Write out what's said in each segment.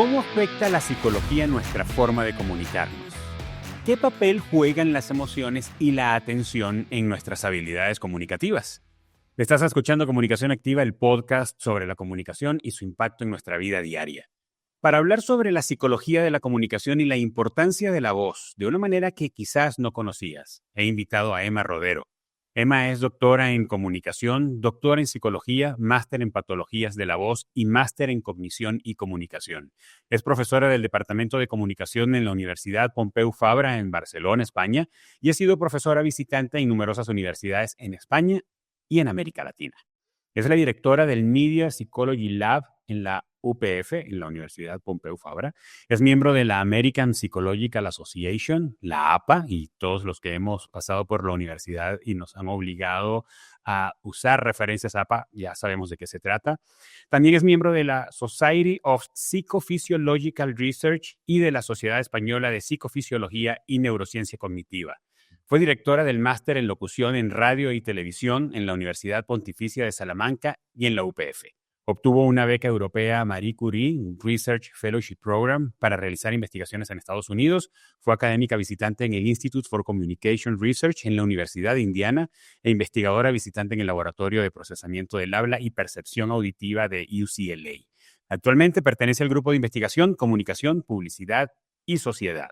¿Cómo afecta la psicología nuestra forma de comunicarnos? ¿Qué papel juegan las emociones y la atención en nuestras habilidades comunicativas? Estás escuchando Comunicación Activa, el podcast sobre la comunicación y su impacto en nuestra vida diaria. Para hablar sobre la psicología de la comunicación y la importancia de la voz de una manera que quizás no conocías, he invitado a Emma Rodero. Emma es doctora en comunicación, doctora en psicología, máster en patologías de la voz y máster en cognición y comunicación. Es profesora del Departamento de Comunicación en la Universidad Pompeu Fabra en Barcelona, España, y ha sido profesora visitante en numerosas universidades en España y en América Latina. Es la directora del Media Psychology Lab en la UPF, en la Universidad Pompeu Fabra. Es miembro de la American Psychological Association, la APA, y todos los que hemos pasado por la universidad y nos han obligado a usar referencias APA, ya sabemos de qué se trata. También es miembro de la Society of Psychophysiological Research y de la Sociedad Española de Psicofisiología y Neurociencia Cognitiva. Fue directora del máster en locución en radio y televisión en la Universidad Pontificia de Salamanca y en la UPF. Obtuvo una beca europea Marie Curie, un Research Fellowship Program, para realizar investigaciones en Estados Unidos. Fue académica visitante en el Institute for Communication Research en la Universidad de Indiana e investigadora visitante en el Laboratorio de Procesamiento del Habla y Percepción Auditiva de UCLA. Actualmente pertenece al grupo de investigación Comunicación, Publicidad y Sociedad.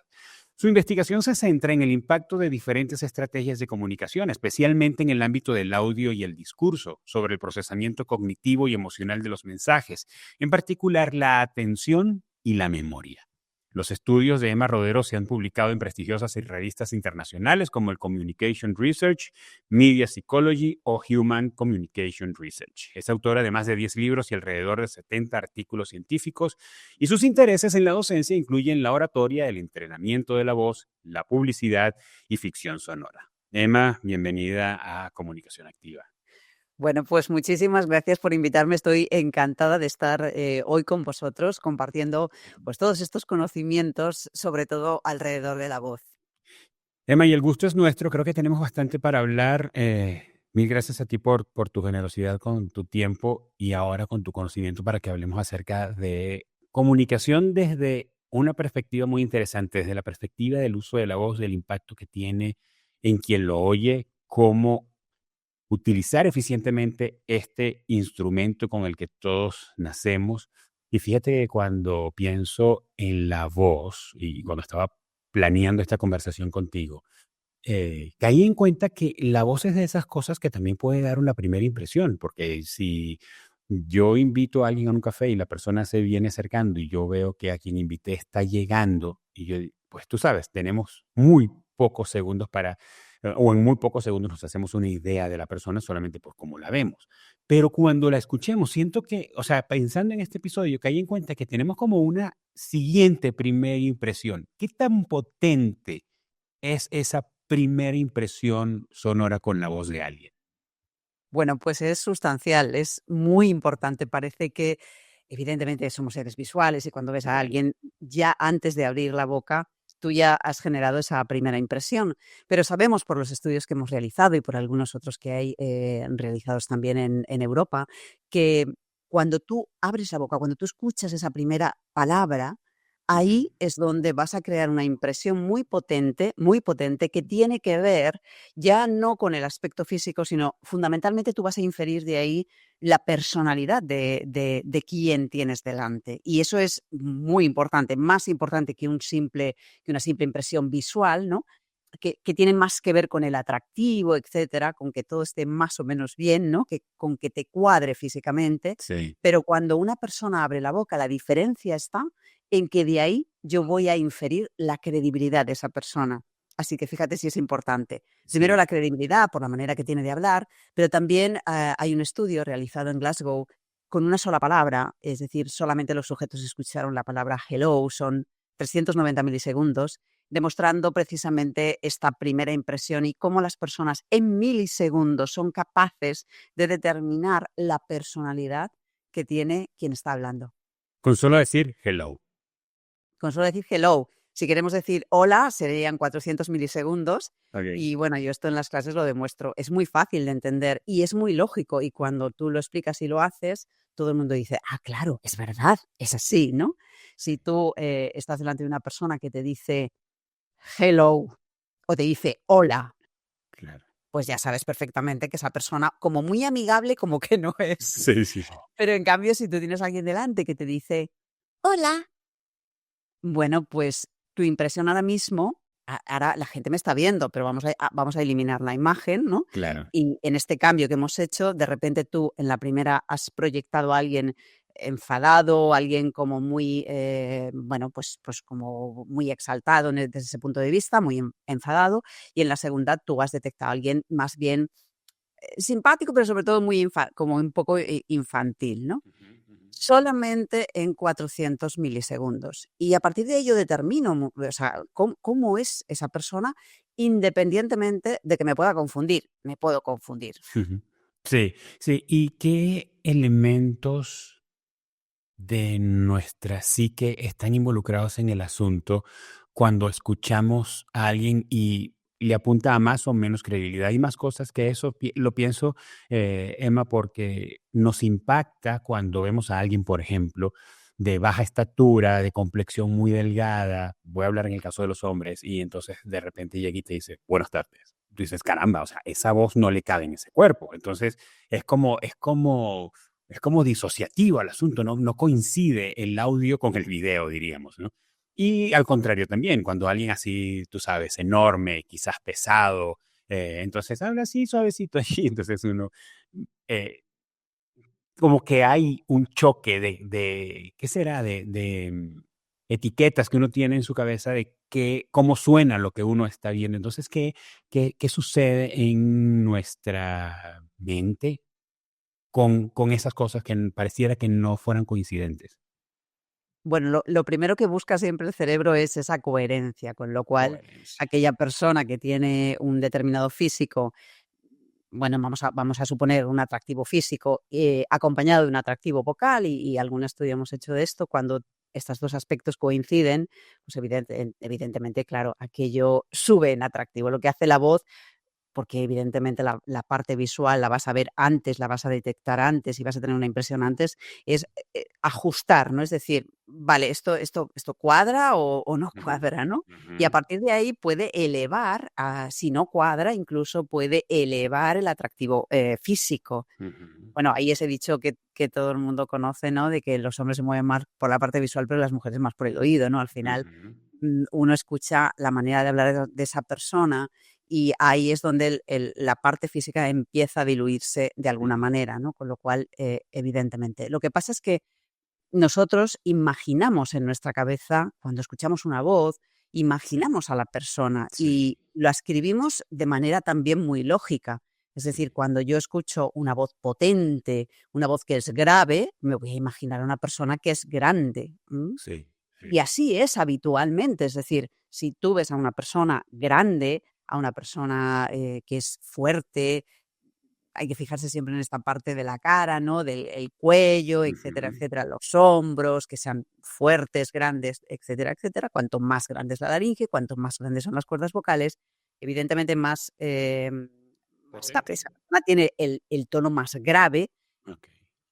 Su investigación se centra en el impacto de diferentes estrategias de comunicación, especialmente en el ámbito del audio y el discurso, sobre el procesamiento cognitivo y emocional de los mensajes, en particular la atención y la memoria. Los estudios de Emma Rodero se han publicado en prestigiosas revistas internacionales como el Communication Research, Media Psychology o Human Communication Research. Es autora de más de 10 libros y alrededor de 70 artículos científicos, y sus intereses en la docencia incluyen la oratoria, el entrenamiento de la voz, la publicidad y ficción sonora. Emma, bienvenida a Comunicación Activa. Bueno, pues muchísimas gracias por invitarme. Estoy encantada de estar hoy con vosotros compartiendo pues, todos estos conocimientos, sobre todo alrededor de la voz. Emma, y el gusto es nuestro. Creo que tenemos bastante para hablar. Mil gracias a ti por tu generosidad con tu tiempo y ahora con tu conocimiento para que hablemos acerca de comunicación desde una perspectiva muy interesante, desde la perspectiva del uso de la voz, del impacto que tiene en quien lo oye, cómo utilizar eficientemente este instrumento con el que todos nacemos. Y fíjate que cuando pienso en la voz y cuando estaba planeando esta conversación contigo, caí en cuenta que la voz es de esas cosas que también puede dar una primera impresión, porque si yo invito a alguien a un café y la persona se viene acercando y yo veo que a quien invité está llegando y yo, pues tú sabes, tenemos muy pocos segundos o en muy pocos segundos nos hacemos una idea de la persona solamente por cómo la vemos. Pero cuando la escuchemos, siento que, o sea, pensando en este episodio, caí en cuenta que tenemos como una siguiente primera impresión. ¿Qué tan potente es esa primera impresión sonora con la voz de alguien? Bueno, pues es sustancial, es muy importante. Parece que, evidentemente, somos seres visuales y cuando ves a alguien, ya antes de abrir la boca, tú ya has generado esa primera impresión. Pero sabemos por los estudios que hemos realizado y por algunos otros que hay realizados también en Europa, que cuando tú abres la boca, cuando tú escuchas esa primera palabra, ahí es donde vas a crear una impresión muy potente, que tiene que ver ya no con el aspecto físico, sino fundamentalmente tú vas a inferir de ahí la personalidad de quién tienes delante. Y eso es muy importante, más importante que una simple impresión visual, ¿no? Que tiene más que ver con el atractivo, etcétera, con que todo esté más o menos bien, ¿no? Con que te cuadre físicamente. Sí. Pero cuando una persona abre la boca, la diferencia está en que de ahí yo voy a inferir la credibilidad de esa persona. Así que fíjate si es importante. Primero Sí. la credibilidad por la manera que tiene de hablar, pero también hay un estudio realizado en Glasgow con una sola palabra, es decir, solamente los sujetos escucharon la palabra hello, son 390 milisegundos, demostrando precisamente esta primera impresión y cómo las personas en milisegundos son capaces de determinar la personalidad que tiene quien está hablando. Con solo decir hello. Con solo decir hello. Si queremos decir hola, serían 400 milisegundos. Okay. Y bueno, yo esto en las clases lo demuestro. Es muy fácil de entender y es muy lógico. Y cuando tú lo explicas y lo haces, todo el mundo dice, ah, claro, es verdad, es así, ¿no? Si tú estás delante de una persona que te dice hello o te dice hola, Claro. pues ya sabes perfectamente que esa persona, como muy amigable, como que no es. Sí, sí. Pero en cambio, si tú tienes a alguien delante que te dice hola, bueno, pues tu impresión ahora mismo, ahora la gente me está viendo, pero vamos a eliminar la imagen, ¿no? Claro. Y en este cambio que hemos hecho, de repente tú en la primera has proyectado a alguien enfadado, alguien como muy, bueno, pues como muy exaltado desde ese punto de vista, muy enfadado, y en la segunda tú has detectado a alguien más bien simpático, pero sobre todo muy como un poco infantil, ¿no? Ujú, ujú. Solamente en 400 milisegundos. Y a partir de ello determino, o sea, cómo es esa persona, independientemente de que me pueda confundir. Me puedo confundir. Ujú. Sí, sí. ¿Y qué elementos de nuestra psique están involucrados en el asunto cuando escuchamos a alguien y le apunta a más o menos credibilidad? Hay más cosas que eso, lo pienso, Emma, porque nos impacta cuando vemos a alguien, por ejemplo, de baja estatura, de complexión muy delgada, voy a hablar en el caso de los hombres, y entonces de repente llega y te dice, buenas tardes. Tú dices, caramba, o sea, esa voz no le cabe en ese cuerpo. Entonces, es como disociativo al asunto, no coincide el audio con el video, diríamos, ¿no? Y al contrario también, cuando alguien así, tú sabes, enorme, quizás pesado, entonces habla así suavecito y entonces uno, eh, como que hay un choque de ¿qué será? Etiquetas que uno tiene en su cabeza de cómo suena lo que uno está viendo. Entonces, ¿qué sucede en nuestra mente con esas cosas que pareciera que no fueran coincidentes? Bueno, lo primero que busca siempre el cerebro es esa coherencia, con lo cual Coherencia. aquella persona que tiene un determinado físico, bueno, vamos a suponer un atractivo físico, acompañado de un atractivo vocal, y algún estudio hemos hecho de esto, cuando estos dos aspectos coinciden, pues evidentemente, claro, aquello sube en atractivo. Lo que hace la voz, porque evidentemente la parte visual la vas a ver antes, la vas a detectar antes y vas a tener una impresión antes, es ajustar, ¿no? Es decir, vale, esto cuadra o no Ujú, cuadra, ¿no? ujú, Y a partir de ahí puede elevar, si no cuadra, incluso puede elevar el atractivo físico. ujú, Bueno, hay ese dicho que todo el mundo conoce, ¿no? De que los hombres se mueven más por la parte visual, pero las mujeres más por el oído, ¿no? Al final, ujú. uno escucha la manera de hablar de esa persona y ahí es donde la parte física empieza a diluirse de alguna Ujú. manera, ¿no? Con lo cual, evidentemente. Lo que pasa es que nosotros imaginamos en nuestra cabeza, cuando escuchamos una voz, Sí, imaginamos a la persona sí. y lo escribimos de manera también muy lógica. Es decir, Sí, cuando yo escucho una voz potente, una voz que es grave, me voy a imaginar a una persona que es grande. sí, Y sí. así es habitualmente. Es decir, si tú ves a una persona grande, a una persona que es fuerte, hay que fijarse siempre en esta parte de la cara, ¿no? Del el cuello, etcétera, Ujú. etcétera, los hombros, que sean fuertes, grandes, etcétera, etcétera. Cuanto más grande es la laringe, cuanto más grandes son las cuerdas vocales, evidentemente más, Potente. esa persona tiene el tono más grave Ok.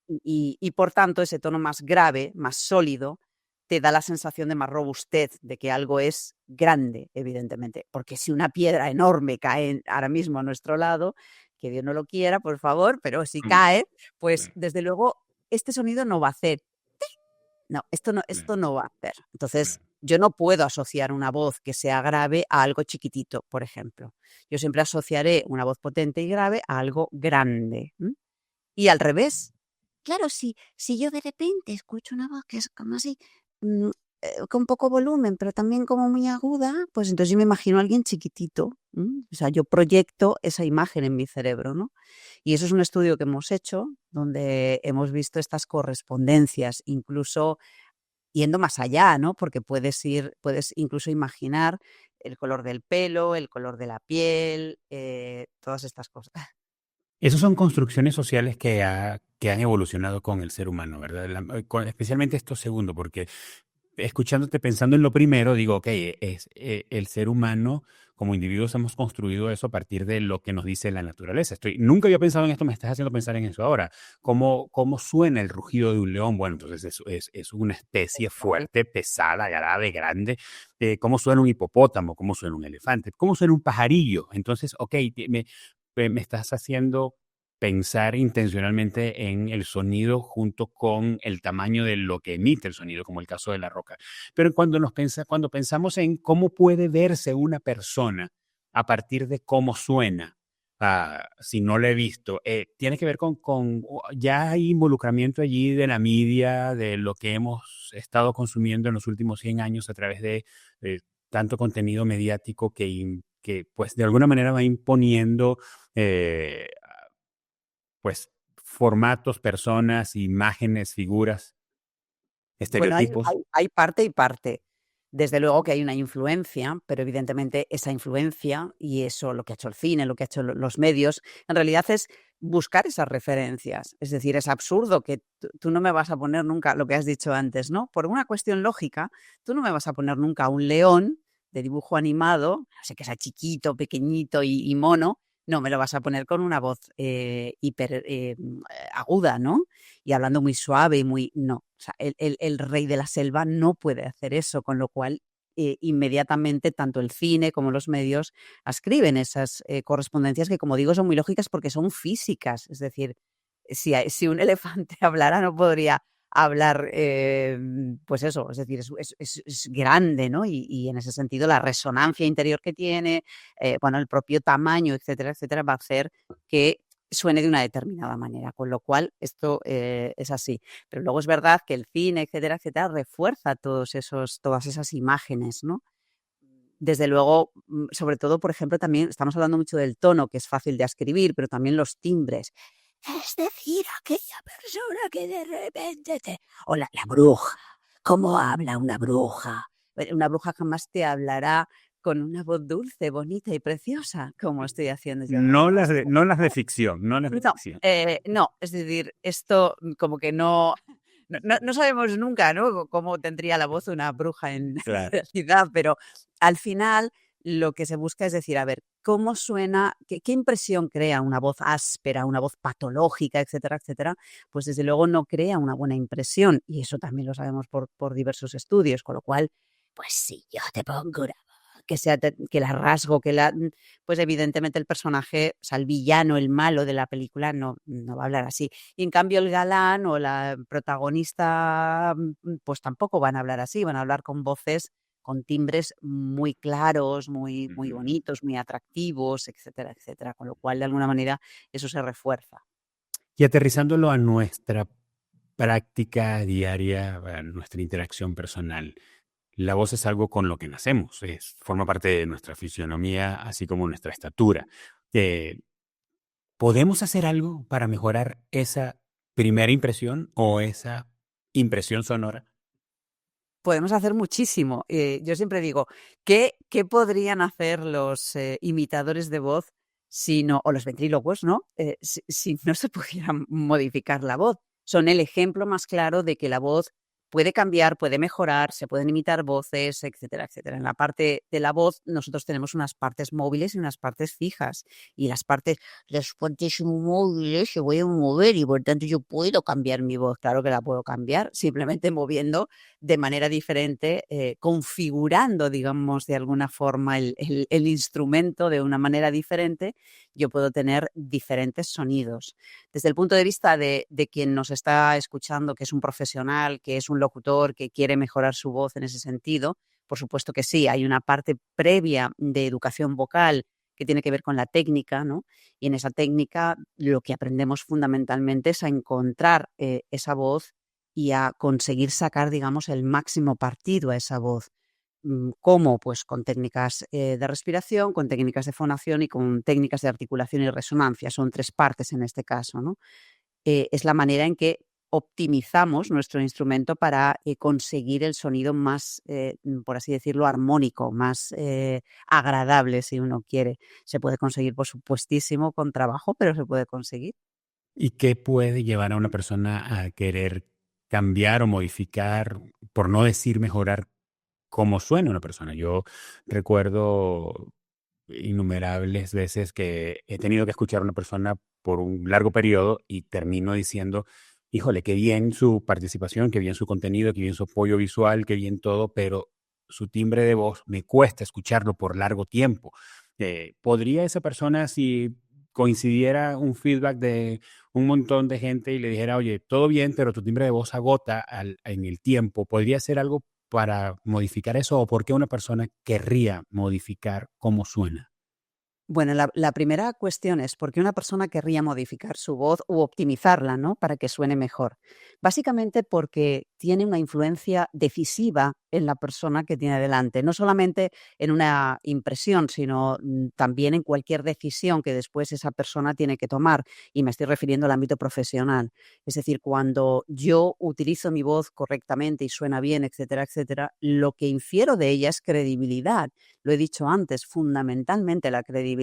y por tanto, ese tono más grave, más sólido, te da la sensación de más robustez, de que algo es grande, evidentemente. Porque si una piedra enorme cae ahora mismo a nuestro lado, que Dios no lo quiera, por favor, pero si Mm, cae, pues claro, desde luego este sonido no va a hacer. No, claro, esto no va a hacer. Entonces, claro. yo no puedo asociar una voz que sea grave a algo chiquitito, por ejemplo. Yo siempre asociaré una voz potente y grave a algo grande. Y al revés. Claro, si yo de repente escucho una voz que es como así, mm, con poco volumen, pero también como muy aguda, pues entonces yo me imagino a alguien chiquitito, O sea, yo proyecto esa imagen en mi cerebro, ¿no? Y eso es un estudio que hemos hecho, donde hemos visto estas correspondencias, incluso yendo más allá, ¿no? Porque puedes incluso imaginar el color del pelo, el color de la piel, todas estas cosas. Esas son construcciones sociales que han evolucionado con el ser humano, ¿verdad? Especialmente esto segundo, porque escuchándote pensando en lo primero, digo, ok, el ser humano como individuos hemos construido eso a partir de lo que nos dice la naturaleza. Nunca había pensado en esto, me estás haciendo pensar en eso ahora. ¿Cómo suena el rugido de un león? Bueno, entonces es una especie fuerte, pesada, grave, grande. ¿Cómo suena un hipopótamo? ¿Cómo suena un elefante? ¿Cómo suena un pajarillo? Entonces, ok, me estás haciendo pensar intencionalmente en el sonido junto con el tamaño de lo que emite el sonido, como el caso de la roca. Pero cuando pensamos en cómo puede verse una persona a partir de cómo suena, si no lo he visto, tiene que ver ya hay involucramiento allí de la media, de lo que hemos estado consumiendo en los últimos 100 años a través de tanto contenido mediático que pues de alguna manera va imponiendo eh, pues formatos, personas, imágenes, figuras, Bueno, estereotipos. hay parte y parte. Desde luego que hay una influencia, pero evidentemente esa influencia y eso, lo que ha hecho el cine, lo que ha hecho los medios, en realidad es buscar esas referencias. Es decir, es absurdo que tú no me vas a poner nunca lo que has dicho antes, ¿no? Por una cuestión lógica, tú no me vas a poner nunca un león de dibujo animado, no sé que sea chiquito, pequeñito y mono, no, me lo vas a poner con una voz hiper aguda, ¿no? Y hablando muy suave y muy... No, o sea, el rey de la selva no puede hacer eso, con lo cual inmediatamente tanto el cine como los medios escriben esas correspondencias que, como digo, son muy lógicas porque son físicas. Es decir, si un elefante hablara no podría hablar, pues eso, es decir, es grande, ¿no? Y en ese sentido la resonancia interior que tiene, bueno, el propio tamaño, etcétera, etcétera, va a hacer que suene de una determinada manera, con lo cual esto es así. Pero luego es verdad que el cine, etcétera, etcétera, refuerza todas esas imágenes, ¿no? Desde luego, sobre todo, por ejemplo, también estamos hablando mucho del tono, que es fácil de escribir, pero también los timbres. Es decir, aquella persona que de repente te... O la bruja. ¿Cómo habla una bruja? Una bruja jamás te hablará con una voz dulce, bonita y preciosa, como estoy haciendo yo. No las de ficción, no las de No, ficción. no, es decir, esto como que no sabemos nunca, ¿no? Cómo tendría la voz una bruja en Claro. realidad, pero al final lo que se busca es decir, a ver, ¿cómo suena? ¿Qué impresión crea una voz áspera, una voz patológica, etcétera, etcétera? Pues desde luego no crea una buena impresión y eso también lo sabemos por diversos estudios, con lo cual, pues si yo te pongo una voz que la rasgo, pues evidentemente el personaje, o sea, el villano, el malo de la película no va a hablar así. Y en cambio el galán o la protagonista, pues tampoco van a hablar así, van a hablar con voces, con timbres muy claros, muy Ujú. bonitos, muy atractivos, etcétera, etcétera. Con lo cual, de alguna manera, eso se refuerza. Y aterrizándolo a nuestra práctica diaria, a nuestra interacción personal, la voz es algo con lo que nacemos, forma parte de nuestra fisionomía, así como nuestra estatura. Eh, ¿Podemos hacer algo para mejorar esa primera impresión o esa impresión sonora? Podemos hacer muchísimo. Yo siempre digo, ¿qué podrían hacer los imitadores de voz si no, o los ventrílocos, ¿no? Si no se pudiera modificar la voz. Son el ejemplo más claro de que la voz puede cambiar, puede mejorar, se pueden imitar voces, etcétera, etcétera. En la parte de la voz nosotros tenemos unas partes móviles y unas partes fijas. Y las partes móviles se pueden mover y por tanto yo puedo cambiar mi voz. Claro que la puedo cambiar, simplemente moviendo de manera diferente, configurando, digamos, de alguna forma el instrumento de una manera diferente, yo puedo tener diferentes sonidos. Desde el punto de vista de quien nos está escuchando, que es un profesional, que es un locutor, que quiere mejorar su voz en ese sentido, por supuesto que sí, hay una parte previa de educación vocal que tiene que ver con la técnica, ¿no? Y en esa técnica lo que aprendemos fundamentalmente es a encontrar esa voz y a conseguir sacar, digamos, el máximo partido a esa voz. ¿Cómo? Pues con técnicas de respiración, con técnicas de fonación y con técnicas de articulación y resonancia. Son tres partes en este caso, ¿no? Es la manera en que optimizamos nuestro instrumento para conseguir el sonido más, por así decirlo, armónico, más agradable, si uno quiere. Se puede conseguir, por supuestísimo, con trabajo, pero se puede conseguir. ¿Y qué puede llevar a una persona a querer cambiar o modificar, por no decir mejorar, cómo suena una persona. Yo recuerdo innumerables veces que he tenido que escuchar a una persona por un largo periodo y termino diciendo, híjole, qué bien su participación, qué bien su contenido, qué bien su apoyo visual, qué bien todo, pero su timbre de voz me cuesta escucharlo por largo tiempo. ¿Podría esa persona, si coincidiera un feedback de un montón de gente y le dijera, oye, todo bien, pero tu timbre de voz agota en el tiempo, podría ser algo para modificar eso o por qué una persona querría modificar cómo suena? Bueno, la primera cuestión es por qué una persona querría modificar su voz u optimizarla, ¿no? Para que suene mejor. Básicamente porque tiene una influencia decisiva en la persona que tiene delante, no solamente en una impresión, sino también en cualquier decisión que después esa persona tiene que tomar. Y me estoy refiriendo al ámbito profesional. Es decir, cuando yo utilizo mi voz correctamente y suena bien, etcétera, etcétera, lo que infiero de ella es credibilidad. Lo he dicho antes, fundamentalmente la credibilidad.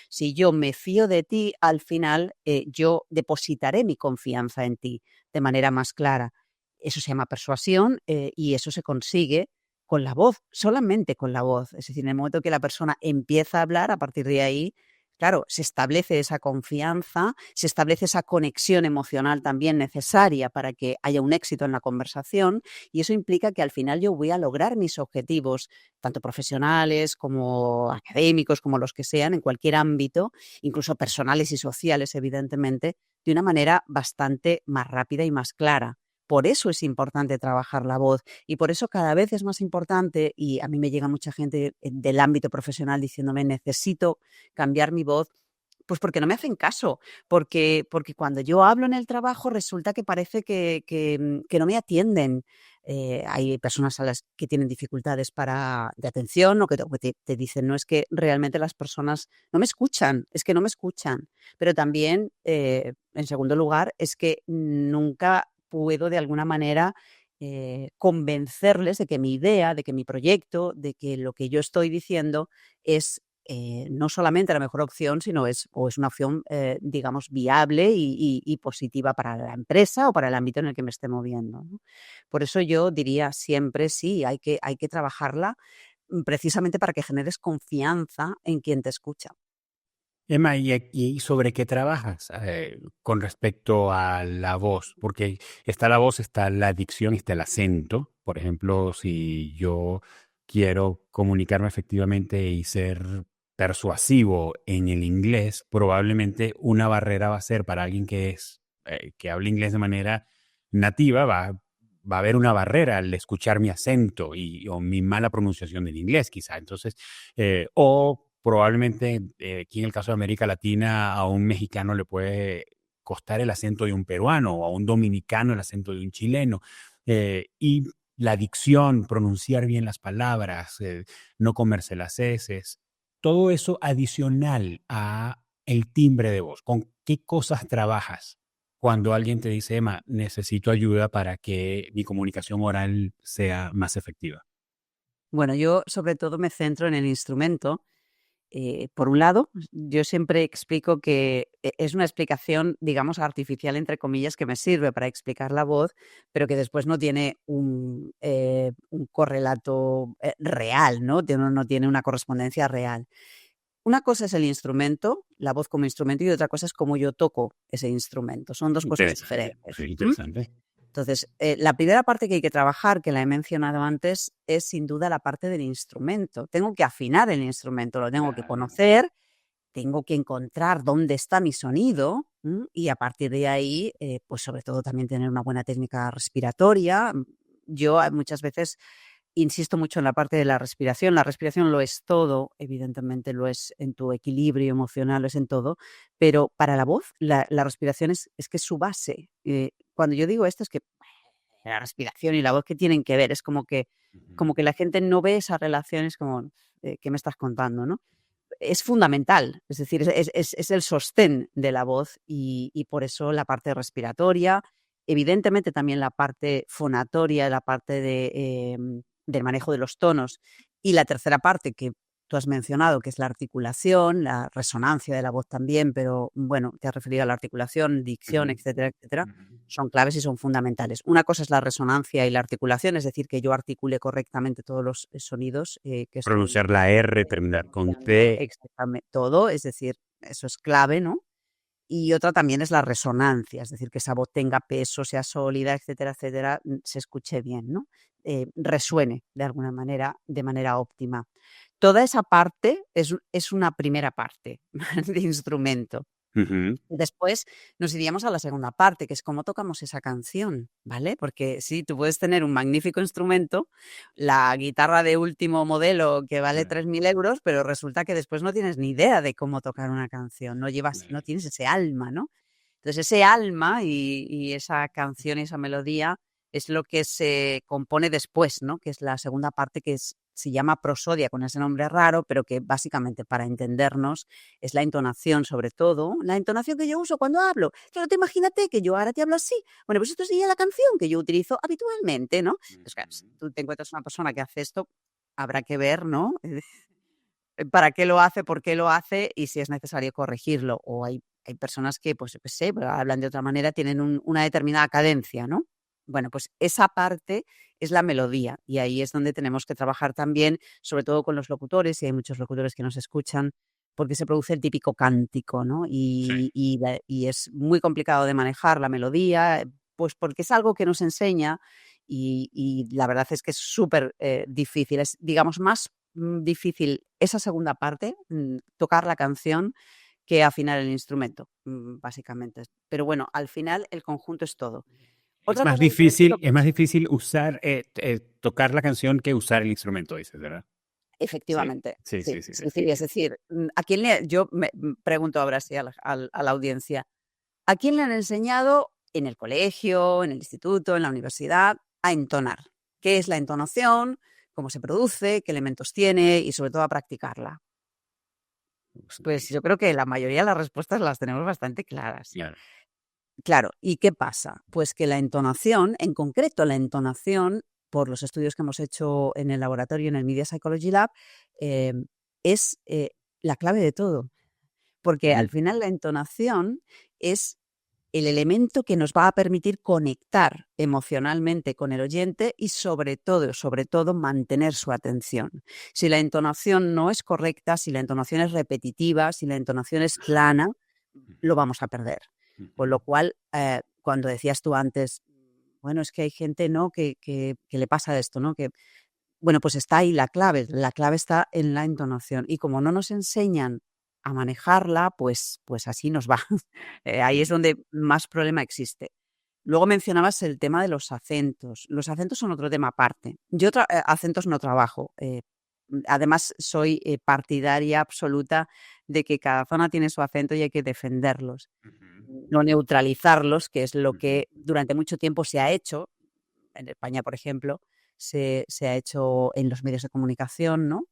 Si yo me fío de ti, al final yo depositaré mi confianza en ti de manera más clara. Eso se llama persuasión y eso se consigue con la voz, solamente con la voz. Es decir, en el momento que la persona empieza a hablar, a partir de ahí, claro, se establece esa confianza, se establece esa conexión emocional también necesaria para que haya un éxito en la conversación y eso implica que al final yo voy a lograr mis objetivos tanto profesionales como académicos, como los que sean, en cualquier ámbito, incluso personales y sociales, evidentemente, de una manera bastante más rápida y más clara. Por eso es importante trabajar la voz y por eso cada vez es más importante, y a mí me llega mucha gente del ámbito profesional diciéndome necesito cambiar mi voz, pues porque no me hacen caso, porque cuando yo hablo en el trabajo resulta que parece que no me atienden. Hay personas a las que tienen dificultades de atención o que te dicen, no, es que realmente las personas no me escuchan, es que no me escuchan. Pero también, en segundo lugar, es que nunca puedo de alguna manera convencerles de que mi idea, de que mi proyecto, de que lo que yo estoy diciendo es no solamente la mejor opción, sino es una opción, digamos, viable y positiva para la empresa o para el ámbito en el que me esté moviendo, ¿no? Por eso yo diría siempre sí, hay que trabajarla precisamente para que generes confianza en quien te escucha. Emma, ¿y sobre qué trabajas con respecto a la voz? Porque está la voz, está la dicción, está el acento. Por ejemplo, si yo quiero comunicarme efectivamente y ser persuasivo en el inglés, probablemente una barrera va a ser para alguien que habla inglés de manera nativa, va a haber una barrera al escuchar mi acento o mi mala pronunciación del inglés, quizá. Entonces, o probablemente aquí en el caso de América Latina a un mexicano le puede costar el acento de un peruano o a un dominicano el acento de un chileno. Y la dicción, pronunciar bien las palabras, no comerse las heces, todo eso adicional a el timbre de voz. ¿Con qué cosas trabajas cuando alguien te dice, Emma, necesito ayuda para que mi comunicación oral sea más efectiva? Bueno, yo sobre todo me centro en el instrumento. Por un lado, yo siempre explico que es una explicación, digamos, artificial, entre comillas, que me sirve para explicar la voz, pero que después no tiene un correlato real, ¿no? No tiene una correspondencia real. Una cosa es el instrumento, la voz como instrumento, y otra cosa es cómo yo toco ese instrumento. Son dos cosas Interesante, diferentes. sí, interesante. Entonces, la primera parte que hay que trabajar, que la he mencionado antes, es sin duda la parte del instrumento. Tengo que afinar el instrumento, lo tengo que Claro. conocer, tengo que encontrar dónde está mi sonido, y a partir de ahí, pues sobre todo también tener una buena técnica respiratoria. Yo muchas veces insisto mucho en la parte de la respiración. La respiración lo es todo, evidentemente lo es en tu equilibrio emocional, lo es en todo, pero para la voz la respiración es que es su base. Cuando yo digo esto es que la respiración y la voz, ¿qué tienen que ver? Es como que la gente no ve esas relaciones como, ¿qué me estás contando, no? Es fundamental, es decir, es el sostén de la voz y por eso la parte respiratoria, evidentemente también la parte fonatoria, la parte del manejo de los tonos y la tercera parte que tú has mencionado, que es la articulación, la resonancia de la voz también, pero bueno, te has referido a la articulación, dicción, Ujú, etcétera, etcétera. ujú. son claves y son fundamentales. Una cosa es la resonancia y la articulación, es decir, que yo articule correctamente todos los sonidos que estoy Pronunciar la R, terminar con pronunciando, T. exactamente todo, es decir, eso es clave, ¿no? Y otra también es la resonancia, es decir, que esa voz tenga peso, sea sólida, etcétera, se escuche bien, ¿no? Resuene de alguna manera, de manera óptima. Toda esa parte es una primera parte de instrumento. Ujú. Después nos iríamos a la segunda parte, que es cómo tocamos esa canción, ¿vale? Porque sí, tú puedes tener un magnífico instrumento, la guitarra de último modelo que vale Claro, 3.000 euros, pero resulta que después no tienes ni idea de cómo tocar una canción, no claro. tienes ese alma, ¿no? Entonces ese alma y esa canción y esa melodía es lo que se compone después, ¿no? Que es la segunda parte se llama prosodia con ese nombre raro, pero que básicamente para entendernos es la entonación sobre todo, la entonación que yo uso cuando hablo. Claro, te imagínate que yo ahora te hablo así. Bueno, pues esto sería la canción que yo utilizo habitualmente, ¿no? Entonces, claro, si Ujú. tú te encuentras una persona que hace esto, habrá que ver, ¿no? ¿Para qué lo hace? ¿Por qué lo hace? Y si es necesario corregirlo. O hay personas que, pues, yo qué sé, pues, hablan de otra manera, tienen una determinada cadencia, ¿no? Bueno, pues esa parte es la melodía y ahí es donde tenemos que trabajar también, sobre todo con los locutores, y hay muchos locutores que nos escuchan, porque se produce el típico cántico, ¿no? Sí. Y es muy complicado de manejar la melodía, pues porque es algo que nos enseña y la verdad es que es súper difícil. Es, digamos, más difícil esa segunda parte, tocar la canción, que afinar el instrumento, básicamente. Pero bueno, al final el conjunto es todo. Otra cosa diferente es lo que Es más difícil usar, tocar la canción que usar el instrumento, dices, ¿verdad? Sí, efectivamente, sí, sí, sí, sí, sí, sí, es definitivo. decir, ¿a quién le yo me pregunto ahora sí a la audiencia, ¿a quién le han enseñado en el colegio, en el instituto, en la universidad, a entonar? ¿Qué es la entonación? ¿Cómo se produce? ¿Qué elementos tiene? Y sobre todo a practicarla. Pues yo creo que la mayoría de las respuestas las tenemos bastante claras. Claro. Claro, ¿y qué pasa? Pues que la entonación, en concreto la entonación, por los estudios que hemos hecho en el laboratorio, en el Media Psychology Lab, eh, es la clave de todo. Porque al Mm. final la entonación es el elemento que nos va a permitir conectar emocionalmente con el oyente y sobre todo, mantener su atención. Si la entonación no es correcta, si la entonación es repetitiva, si la entonación es plana, lo vamos a perder. Con lo Ujú. cual, cuando decías tú antes, bueno, es que hay gente, ¿no?, que le pasa esto, ¿no? Que, bueno, pues está ahí la clave está en la entonación. Y como no nos enseñan a manejarla, pues así nos va. Ahí es Mm. donde más problema existe. Luego mencionabas el tema de los acentos. Los acentos son otro tema aparte. Yo acentos no trabajo. Además, soy partidaria absoluta de que cada zona tiene su acento y hay que defenderlos, Ujú. no neutralizarlos, que es lo Ujú. que durante mucho tiempo se ha hecho. En España, por ejemplo, se ha hecho en los medios de comunicación, ¿no?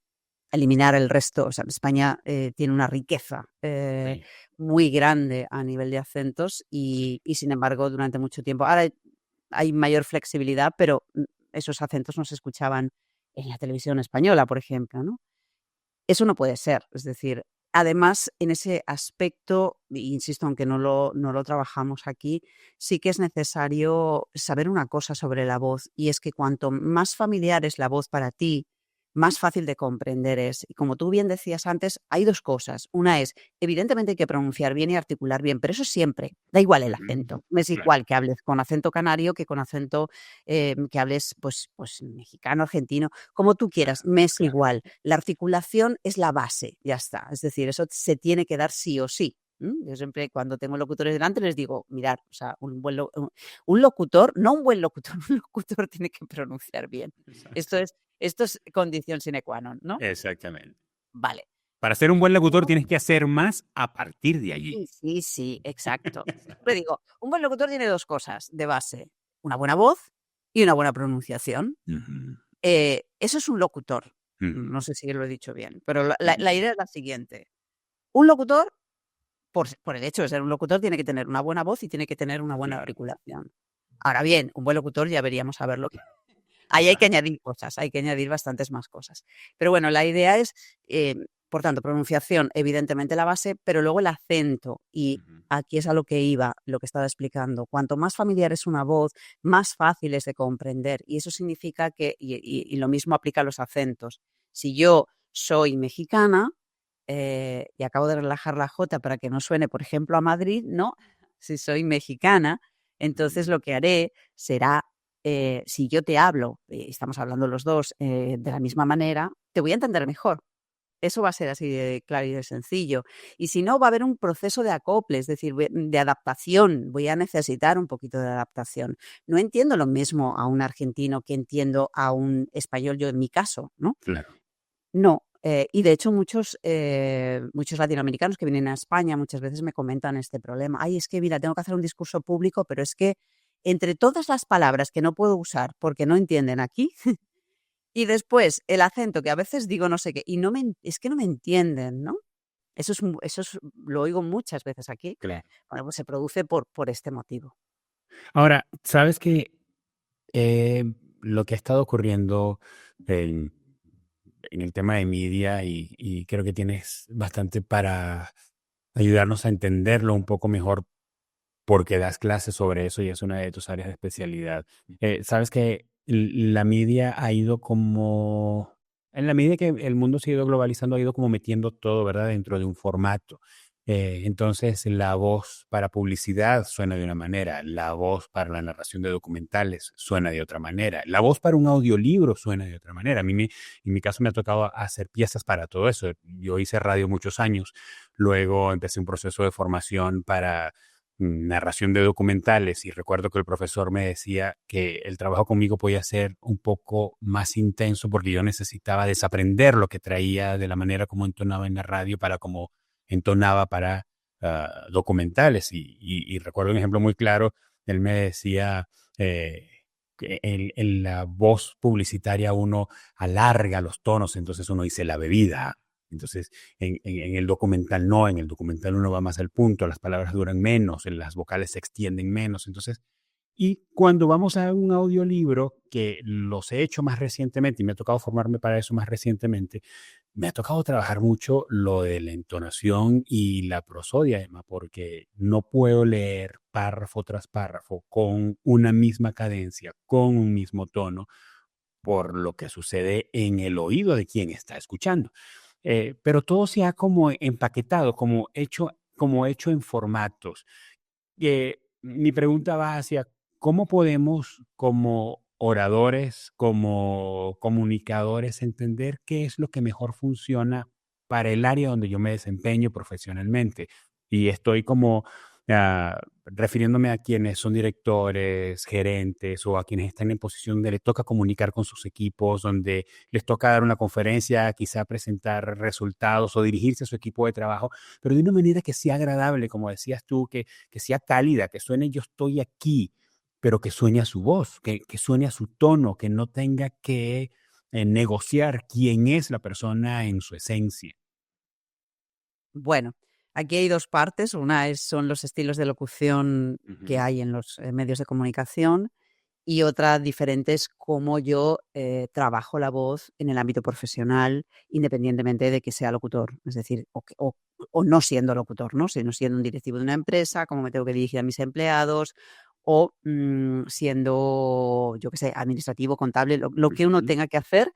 Eliminar el resto. O sea, España tiene una riqueza Sí, muy grande a nivel de acentos sí. y, sin embargo, durante mucho tiempo. Ahora hay mayor flexibilidad, pero esos acentos no se escuchaban en la televisión española, por ejemplo, ¿no? Eso no puede ser. Es decir, además, en ese aspecto, insisto, aunque no lo trabajamos aquí, sí que es necesario saber una cosa sobre la voz, y es que cuanto más familiar es la voz para ti, más fácil de comprender es. Y como tú bien decías antes, hay dos cosas. Una es, evidentemente hay que pronunciar bien y articular bien, pero eso siempre, da igual el Ujú. acento. Es Claro. igual que hables con acento canario que con acento que hables pues mexicano, argentino, como tú quieras, Claro, me es claro. igual. La articulación es la base, ya está. Es decir, eso se tiene que dar sí o sí. Yo siempre cuando tengo locutores delante les digo, mirar, o sea, un locutor, no un buen locutor, un locutor tiene que pronunciar bien. Esto Exacto. es, esto es condición sine qua non, ¿no? Exactamente. Vale. Para ser un buen locutor Luego, tienes que hacer más a partir de allí. sí, sí, sí, exacto. Siempre digo, un buen locutor tiene dos cosas de base, una buena voz y una buena pronunciación. Ujú. Eso es un locutor. Ujú. No sé si lo he dicho bien, pero la Ujú. idea es la siguiente. Un locutor, por el hecho de ser un locutor, tiene que tener una buena voz y tiene que tener una buena Claro. articulación. Ahora bien, un buen locutor ya veríamos a ver lo que ahí hay que Exacto. añadir cosas, hay que añadir bastantes más cosas. Pero bueno, la idea es, Por tanto, pronunciación, evidentemente la base, pero luego el acento. Y Ujú. aquí es a lo que iba, lo que estaba explicando. Cuanto más familiar es una voz, más fácil es de comprender. Y eso significa que, y lo mismo aplica a los acentos. Si yo soy mexicana y acabo de relajar la J para que no suene, por ejemplo, a Madrid, ¿no? Si soy mexicana, entonces Ujú. lo que haré será, si yo te hablo, estamos hablando los dos de la misma manera, te voy a entender mejor. Eso va a ser así de claro y de sencillo. Y si no, va a haber un proceso de acople, es decir, de adaptación. Voy a necesitar un poquito de adaptación. No entiendo lo mismo a un argentino que entiendo a un español, yo en mi caso, ¿no? Claro. No. Y de hecho muchos latinoamericanos que vienen a España muchas veces me comentan este problema. Ay, es que mira, tengo que hacer un discurso público, pero es que entre todas las palabras que no puedo usar porque no entienden aquí, y después el acento, que a veces digo no sé qué, y es que no me entienden, ¿no? Eso es lo oigo muchas veces aquí. Claro. Bueno, pues se produce por este motivo. Ahora, sabes que lo que ha estado ocurriendo en, en el tema de media y creo que tienes bastante para ayudarnos a entenderlo un poco mejor porque das clases sobre eso y es una de tus áreas de especialidad. Sabes que la media ha ido como, en la medida que el mundo se ha ido globalizando, ha ido como metiendo todo, ¿verdad?, dentro de un formato. Entonces, la voz para publicidad suena de una manera, la voz para la narración de documentales suena de otra manera, la voz para un audiolibro suena de otra manera. En mi caso me ha tocado hacer piezas para todo eso. Yo hice radio muchos años, luego empecé un proceso de formación para narración de documentales y recuerdo que el profesor me decía que el trabajo conmigo podía ser un poco más intenso porque yo necesitaba desaprender lo que traía de la manera como entonaba en la radio para cómo entonaba para documentales. Y recuerdo un ejemplo muy claro, él me decía que en la voz publicitaria uno alarga los tonos, entonces uno dice la bebida. Entonces, en el documental no, en el documental uno va más al punto, las palabras duran menos, las vocales se extienden menos. Entonces, y cuando vamos a un audiolibro, que los he hecho más recientemente y me ha tocado formarme para eso más recientemente, me ha tocado trabajar mucho lo de la entonación y la prosodia, Emma, porque no puedo leer párrafo tras párrafo con una misma cadencia, con un mismo tono, por lo que sucede en el oído de quien está escuchando. Pero todo se ha como empaquetado, como hecho en formatos. Mi pregunta va hacia cómo podemos como oradores, como comunicadores, entender qué es lo que mejor funciona para el área donde yo me desempeño profesionalmente. Y estoy como refiriéndome a quienes son directores, gerentes o a quienes están en posición donde les toca comunicar con sus equipos, donde les toca dar una conferencia, quizá presentar resultados o dirigirse a su equipo de trabajo, pero de una manera que sea agradable, como decías tú, que sea cálida, que suene yo estoy aquí, pero que suene a su voz, que suene a su tono, que no tenga que negociar quién es la persona en su esencia. Bueno, aquí hay 2 partes. Una son los estilos de locución que Ujú. hay en los, medios de comunicación, y otra diferente es cómo yo, trabajo la voz en el ámbito profesional, independientemente de que sea locutor. Es decir, o no siendo locutor, ¿no? Sino siendo un directivo de una empresa, cómo me tengo que dirigir a mis empleados, o, siendo, yo qué sé, administrativo, contable, lo que uno Ujú. tenga que hacer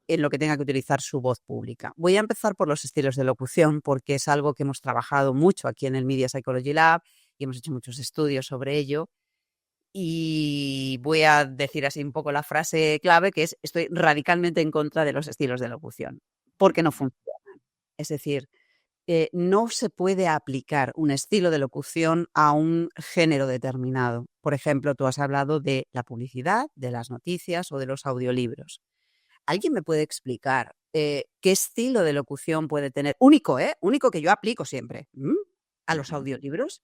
en lo que tenga que utilizar su voz pública. Voy a empezar por los estilos de locución, porque es algo que hemos trabajado mucho aquí en el Media Psychology Lab y hemos hecho muchos estudios sobre ello. Y voy a decir así un poco la frase clave, que es: estoy radicalmente en contra de los estilos de locución, porque no Ujú. funcionan. Es decir, no se puede aplicar un estilo de locución a un género determinado. Por ejemplo, tú has hablado de la publicidad, de las noticias o de los audiolibros. ¿Alguien me puede explicar, qué estilo de locución puede tener? Único, ¿eh? Único que yo aplico siempre, a los Ujú. audiolibros.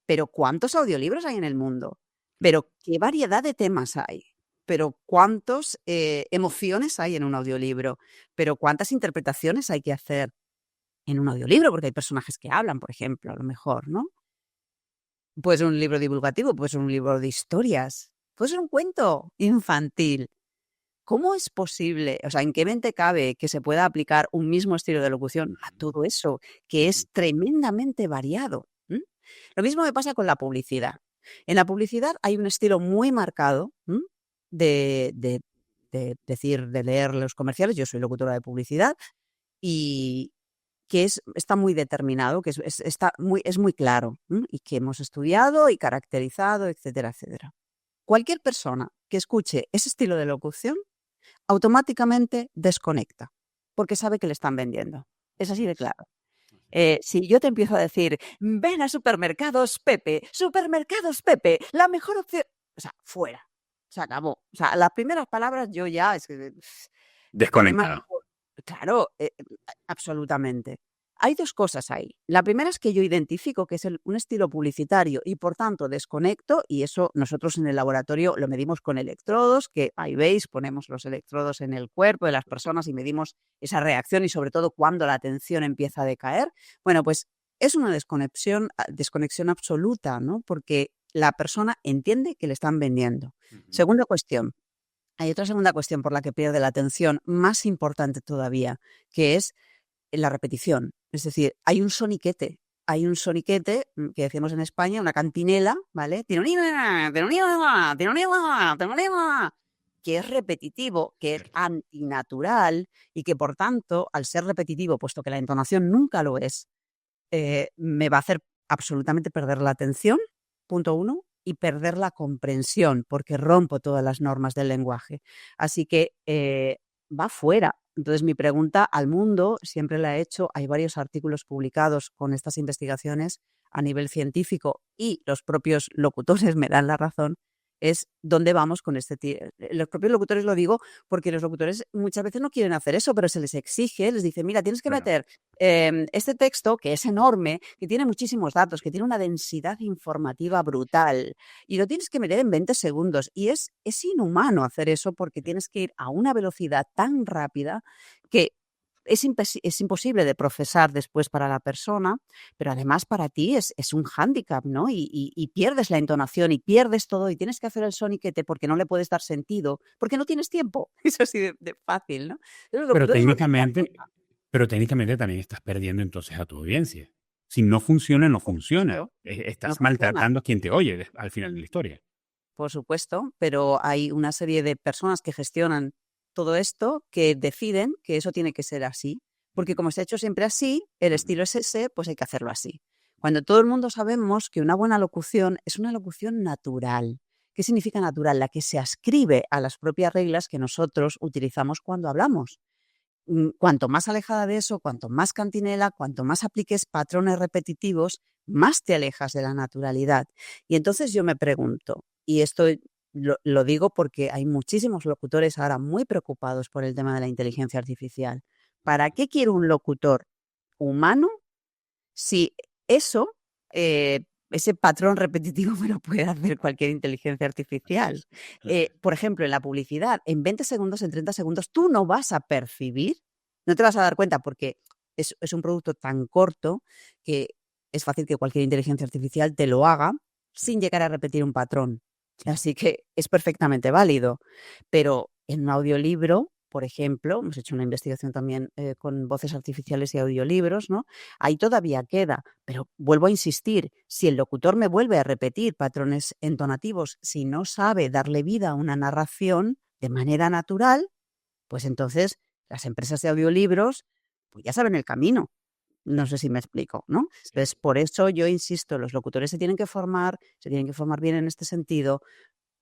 Pero, ¿cuántos audiolibros hay en el mundo? Pero, ¿qué variedad de temas hay? Pero, ¿cuántos, emociones hay en un audiolibro? Pero, ¿cuántas interpretaciones hay que hacer en un audiolibro? Porque hay personajes que hablan, por ejemplo, a lo mejor, ¿no? Puede ser un libro divulgativo, puede ser un libro de historias, puede ser un cuento infantil. ¿cómo es posible? O sea, ¿en qué mente cabe que se pueda aplicar un mismo estilo de locución a todo eso que es tremendamente variado? ¿M? Lo mismo me pasa con la publicidad. En la publicidad hay un estilo muy marcado de, de leer los comerciales. Yo soy locutora de publicidad y que está muy determinado, que es muy claro, y que hemos estudiado y caracterizado, etcétera, etcétera. Cualquier persona que escuche ese estilo de locución automáticamente desconecta, porque sabe que le están vendiendo. Es así de claro. Si yo te empiezo a decir, ven a Supermercados Pepe, la mejor opción, o sea, fuera, se acabó. O sea, las primeras palabras yo ya, es que, además, Desconectado. claro, absolutamente. Hay dos cosas ahí. La primera es que yo identifico que es un estilo publicitario y por tanto desconecto, y eso nosotros en el laboratorio lo medimos con electrodos, que ahí veis, ponemos los electrodos en el cuerpo de las personas y medimos esa reacción y sobre todo cuando la atención empieza a decaer. Bueno, pues es una desconexión absoluta, ¿no? Porque la persona entiende que le están vendiendo. Segunda cuestión. Hay otra segunda cuestión por la que pierde la atención, más importante todavía, que es la repetición. Es decir, hay un soniquete que decimos en España, una cantinela, ¿vale? Tironina, tironina, tironina, tironina, que es repetitivo, que es antinatural y que por tanto, al ser repetitivo, puesto que la entonación nunca lo es, me va a hacer absolutamente perder la atención, punto uno, y perder la comprensión, porque rompo todas las normas del lenguaje. Así que va fuera. Entonces, mi pregunta al mundo siempre la he hecho. Hay varios artículos publicados con estas investigaciones a nivel científico y los propios locutores me dan la razón. Es dónde vamos con los propios locutores, lo digo porque los locutores muchas veces no quieren hacer eso, pero se les exige, les dice, mira, tienes que meter este texto que es enorme, que tiene muchísimos datos, que tiene una densidad informativa brutal y lo tienes que meter en 20 segundos y es inhumano hacer eso porque tienes que ir a una velocidad tan rápida que es imposible de procesar después para la persona, pero además para ti es un hándicap, ¿no? Y pierdes la entonación y pierdes todo y tienes que hacer el soniquete porque no le puedes dar sentido, porque no tienes tiempo. Es así de fácil, ¿no? Entonces, Pero locutores no tienen la técnicamente, culpa. pero técnicamente también estás perdiendo entonces a tu audiencia. Si no funciona, no Por funciona. supuesto, no Estás funciona. maltratando a quien te oye al final de la historia. Por supuesto, pero hay una serie de personas que gestionan todo esto que deciden que eso tiene que ser así, porque como se ha hecho siempre así, el estilo es ese, pues hay que hacerlo así. Cuando todo el mundo sabemos que una buena locución es una locución natural. ¿Qué significa natural? La que se ascribe a las propias reglas que nosotros utilizamos cuando hablamos. Cuanto más alejada de eso, cuanto más cantinela, cuanto más apliques patrones repetitivos, más te alejas de la naturalidad. Y entonces yo me pregunto, y esto lo digo porque hay muchísimos locutores ahora muy preocupados por el tema de la inteligencia artificial. ¿Para qué quiero un locutor humano si eso, ese patrón repetitivo me lo puede hacer cualquier inteligencia artificial? Por ejemplo, en la publicidad, en 20 segundos, en 30 segundos, tú no vas a percibir, no te vas a dar cuenta porque es un producto tan corto que es fácil que cualquier inteligencia artificial te lo haga sin llegar a repetir un patrón. Así que es perfectamente válido. Pero en un audiolibro, por ejemplo, hemos hecho una investigación también con voces artificiales y audiolibros, ¿no? Ahí todavía queda, pero vuelvo a insistir, si el locutor me vuelve a repetir patrones entonativos, si no sabe darle vida a una narración de manera natural, pues entonces las empresas de audiolibros pues ya saben el camino. No sé si me explico, ¿no? Entonces, por eso yo insisto, los locutores se tienen que formar bien en este sentido,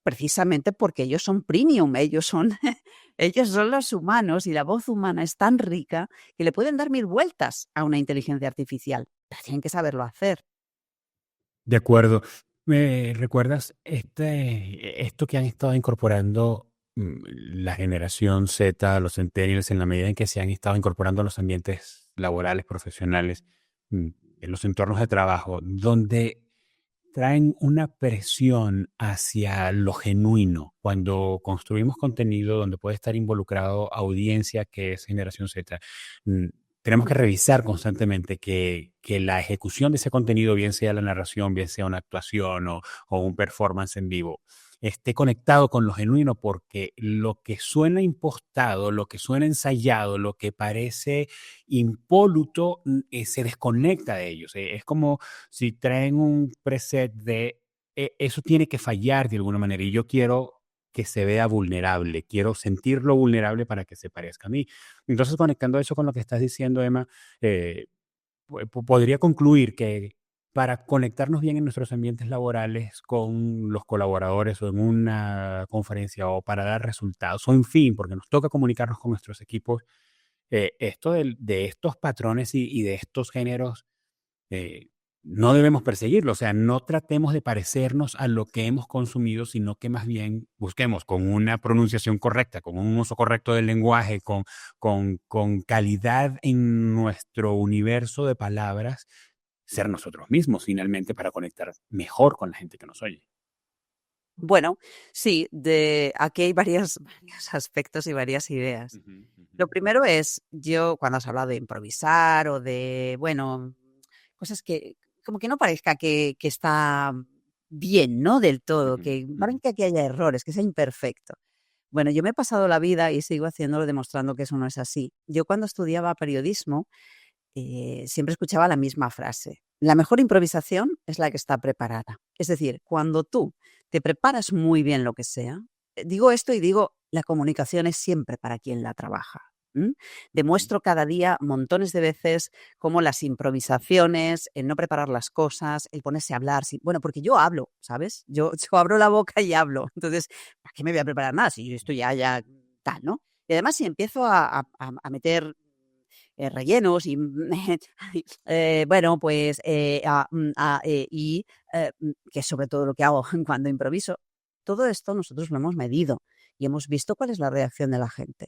precisamente porque ellos son premium, ellos son los humanos y la voz humana es tan rica que le pueden dar 1000 vueltas a una inteligencia artificial, pero tienen que saberlo hacer. De acuerdo. ¿Me recuerdas esto que han estado incorporando la generación Z, los centennials, en la medida en que se han estado incorporando a los ambientes laborales, profesionales, en los entornos de trabajo, donde traen una presión hacia lo genuino? Cuando construimos contenido donde puede estar involucrado audiencia que es generación Z, mm, tenemos que revisar constantemente que la ejecución de ese contenido, bien sea la narración, bien sea una actuación o un performance en vivo, esté conectado con lo genuino, porque lo que suena impostado, lo que suena ensayado, lo que parece impoluto, se desconecta de ellos. Es como si traen un preset de eso tiene que fallar de alguna manera y yo quiero que se vea vulnerable, quiero sentirlo vulnerable para que se parezca a mí. Entonces, conectando eso con lo que estás diciendo, Emma, eh, podría concluir que para conectarnos bien en nuestros ambientes laborales con los colaboradores o en una conferencia o para dar resultados o en fin, porque nos toca comunicarnos con nuestros equipos, esto de estos patrones y de estos géneros eh, no debemos perseguirlo. O sea, no tratemos de parecernos a lo que hemos consumido, sino que más bien busquemos con una pronunciación correcta, con un uso correcto del lenguaje, con calidad en nuestro universo de palabras, ser nosotros mismos finalmente para conectar mejor con la gente que nos oye. Bueno, sí, aquí hay varios aspectos y varias ideas. Ujú, ujú. Lo primero es, yo cuando has hablado de improvisar o de, bueno, cosas que como que no parezca que está bien, ¿no? Del todo, Ujú, que ujú. parezca que haya errores, que sea imperfecto. Bueno, yo me he pasado la vida y sigo haciéndolo demostrando que eso no es así. Yo cuando estudiaba periodismo siempre escuchaba la misma frase. La mejor improvisación es la que está preparada. Es decir, cuando tú te preparas muy bien lo que sea, digo esto y digo, la comunicación es siempre para quien la trabaja. ¿M? Ujú. Demuestro cada día montones de veces cómo las improvisaciones, el no preparar las cosas, el ponerse a hablar, bueno, porque yo hablo, ¿sabes? Yo abro la boca y hablo. Entonces, ¿para qué me voy a preparar nada si yo estoy ya tal, ¿no? Y además, si empiezo a meter rellenos y, bueno, pues, que es sobre todo lo que hago cuando improviso. Todo esto nosotros lo hemos medido y hemos visto cuál es la reacción de la gente.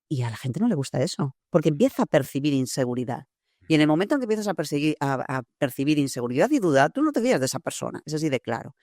Y a la gente no le gusta eso, porque empieza a percibir inseguridad. Y en el momento en que empiezas a percibir inseguridad y duda, tú no te fías de esa persona, es así de claro.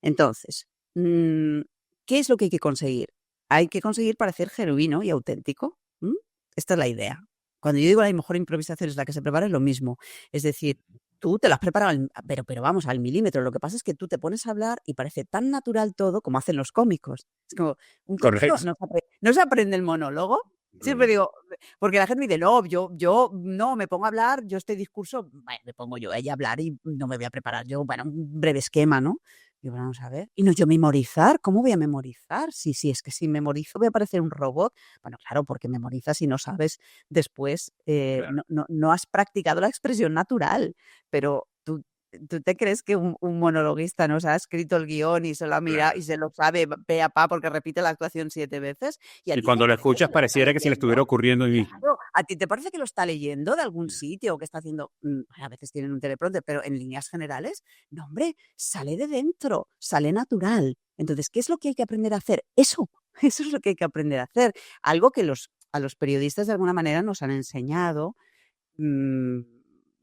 Entonces, mm, ¿qué es lo que hay que conseguir? Hay que conseguir parecer genuino y auténtico. ¿M? Esta es la idea. Cuando yo digo la mejor improvisación es la que se prepara, es lo mismo. Es decir, tú te lo has preparado, pero vamos, al milímetro. Lo que pasa es que tú te pones a hablar y parece tan natural todo como hacen los cómicos. Es como, un cómico Correcto. no se aprende el monólogo. Siempre Correcto. digo, porque la gente me dice, no, yo no me pongo a hablar, yo este discurso, bueno, me pongo yo a ella a hablar y no me voy a preparar yo, bueno, un breve esquema, ¿no? Y bueno, vamos a ver. Y no, yo memorizar, ¿cómo voy a memorizar? Sí, es que si memorizo voy a parecer un robot. Bueno, claro, porque memorizas y no sabes después, Claro. no has practicado la expresión natural, pero ¿tú te crees que un monologuista no se ha escrito el guión y se lo ha mirado y Claro. se lo sabe pe a pa porque repite la actuación 7 veces? ¿Y a Y ti te cuando lo parece escuchas que lo está pareciera que si le estuviera leyendo? ocurriendo ahí mismo. Claro, ¿a ti te parece que lo está leyendo de algún Ya. sitio o que está haciendo? A veces tienen un teleprompter, pero en líneas generales, no, hombre, sale de dentro, sale natural. Entonces, ¿qué es lo que hay que aprender a hacer? Eso, eso es lo que hay que aprender a hacer. Algo que a los periodistas de alguna manera nos han enseñado. mm,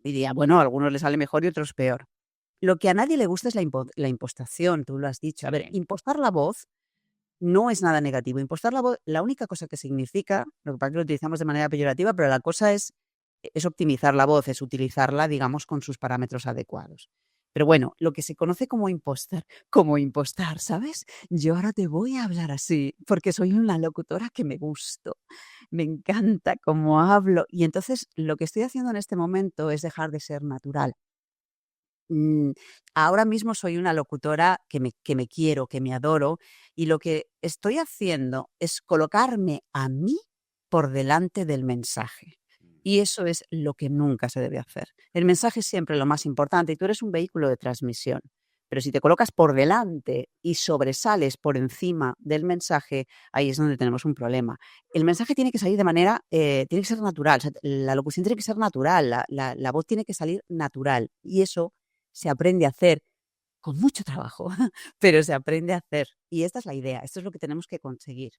Diría, bueno, a algunos les sale mejor y otros peor. Lo que a nadie le gusta es la impostación, tú lo has dicho. A ver, Sí. impostar la voz no es nada negativo. Impostar la voz, la única cosa que significa, lo que pasa es que lo utilizamos de manera peyorativa, pero la cosa es optimizar la voz, es utilizarla, digamos, con sus parámetros adecuados. Pero bueno, lo que se conoce como impostar, ¿sabes? Yo ahora te voy a hablar así, porque soy una locutora que me gusto, me encanta cómo hablo. Y entonces lo que estoy haciendo en este momento es dejar de ser natural. Mm, Ahora mismo soy una locutora que me quiero, que me adoro, y lo que estoy haciendo es colocarme a mí por delante del mensaje. Y eso es lo que nunca se debe hacer. El mensaje es siempre lo más importante y tú eres un vehículo de transmisión. Pero si te colocas por delante y sobresales por encima del mensaje, ahí es donde tenemos un problema. El mensaje tiene que salir de manera, tiene que ser natural, o sea, la locución tiene que ser natural, la voz tiene que salir natural. Y eso se aprende a hacer con mucho trabajo, pero se aprende a hacer. Y esta es la idea, esto es lo que tenemos que conseguir.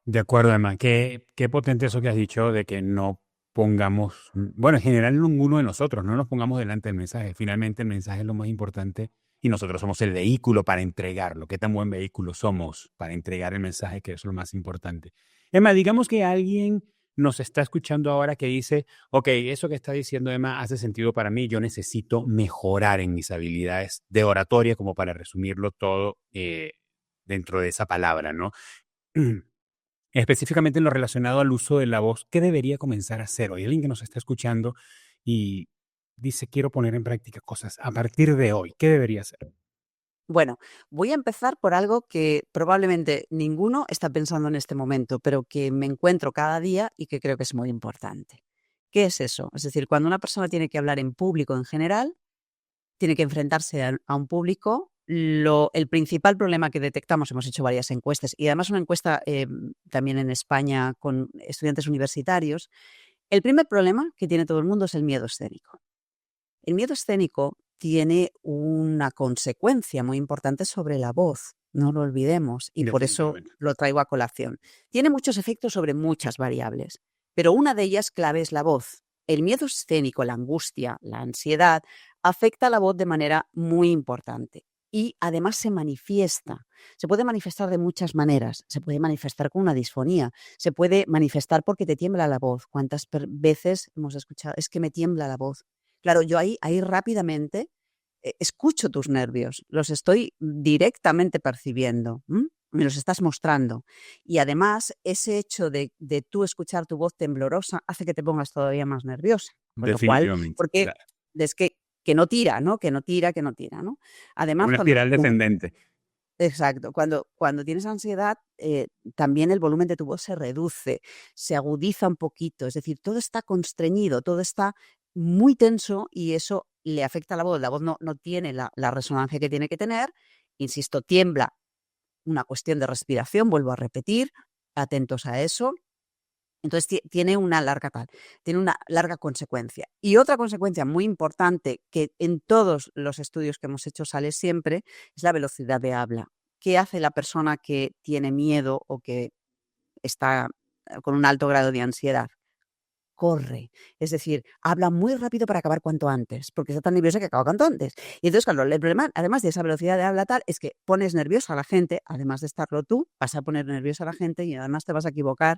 De acuerdo, Emma. Qué potente eso que has dicho de que no pongamos, bueno, en general ninguno de nosotros, no nos pongamos delante del mensaje. Finalmente el mensaje es lo más importante y nosotros somos el vehículo para entregarlo. Qué tan buen vehículo somos para entregar el mensaje, que es lo más importante. Emma, digamos que alguien nos está escuchando ahora que dice, ok, eso que está diciendo Emma hace sentido para mí, yo necesito mejorar en mis habilidades de oratoria, como para resumirlo todo dentro de esa palabra, ¿no? Específicamente en lo relacionado al uso de la voz, ¿qué debería comenzar a hacer? Hay alguien que nos está escuchando y dice, quiero poner en práctica cosas a partir de hoy. ¿Qué debería hacer? Bueno, voy a empezar por algo que probablemente ninguno está pensando en este momento, pero que me encuentro cada día y que creo que es muy importante. ¿Qué es eso? Es decir, cuando una persona tiene que hablar en público en general, tiene que enfrentarse a un público, el principal problema que detectamos, hemos hecho varias encuestas y además una encuesta también en España con estudiantes universitarios, el primer problema que tiene todo el mundo es el miedo escénico. El miedo escénico tiene una consecuencia muy importante sobre la voz, no lo olvidemos, y por eso Definitivamente. lo traigo a colación. Tiene muchos efectos sobre muchas variables, pero una de ellas clave es la voz. El miedo escénico, la angustia, la ansiedad, afecta a la voz de manera muy importante y además se manifiesta. Se puede manifestar de muchas maneras. Se puede manifestar con una disfonía, se puede manifestar porque te tiembla la voz. ¿Cuántas veces hemos escuchado? Es que me tiembla la voz. Claro, yo ahí rápidamente escucho tus nervios, los estoy directamente percibiendo, me los estás mostrando. Y además, ese hecho de tú escuchar tu voz temblorosa hace que te pongas todavía más nerviosa. Con lo cual, Definitivamente. porque Claro. es que no tira, ¿no? Que no tira, que no tira, ¿no? Además, Una espiral descendente. exacto, cuando tienes ansiedad, también el volumen de tu voz se reduce, se agudiza un poquito, es decir, todo está constreñido, todo está muy tenso y eso le afecta a la voz no tiene la resonancia que tiene que tener, insisto, tiembla, una cuestión de respiración, vuelvo a repetir, atentos a eso. Entonces tiene una larga tiene una larga consecuencia. Y otra consecuencia muy importante que en todos los estudios que hemos hecho sale siempre es la velocidad de habla. ¿Qué hace la persona que tiene miedo o que está con un alto grado de ansiedad? Corre, es decir, habla muy rápido para acabar cuanto antes, porque está tan nerviosa que acaba cuanto antes. Y entonces, claro, el problema, además de esa velocidad de habla tal, es que pones nerviosa a la gente, además de estarlo tú, vas a poner nerviosa a la gente y además te vas a equivocar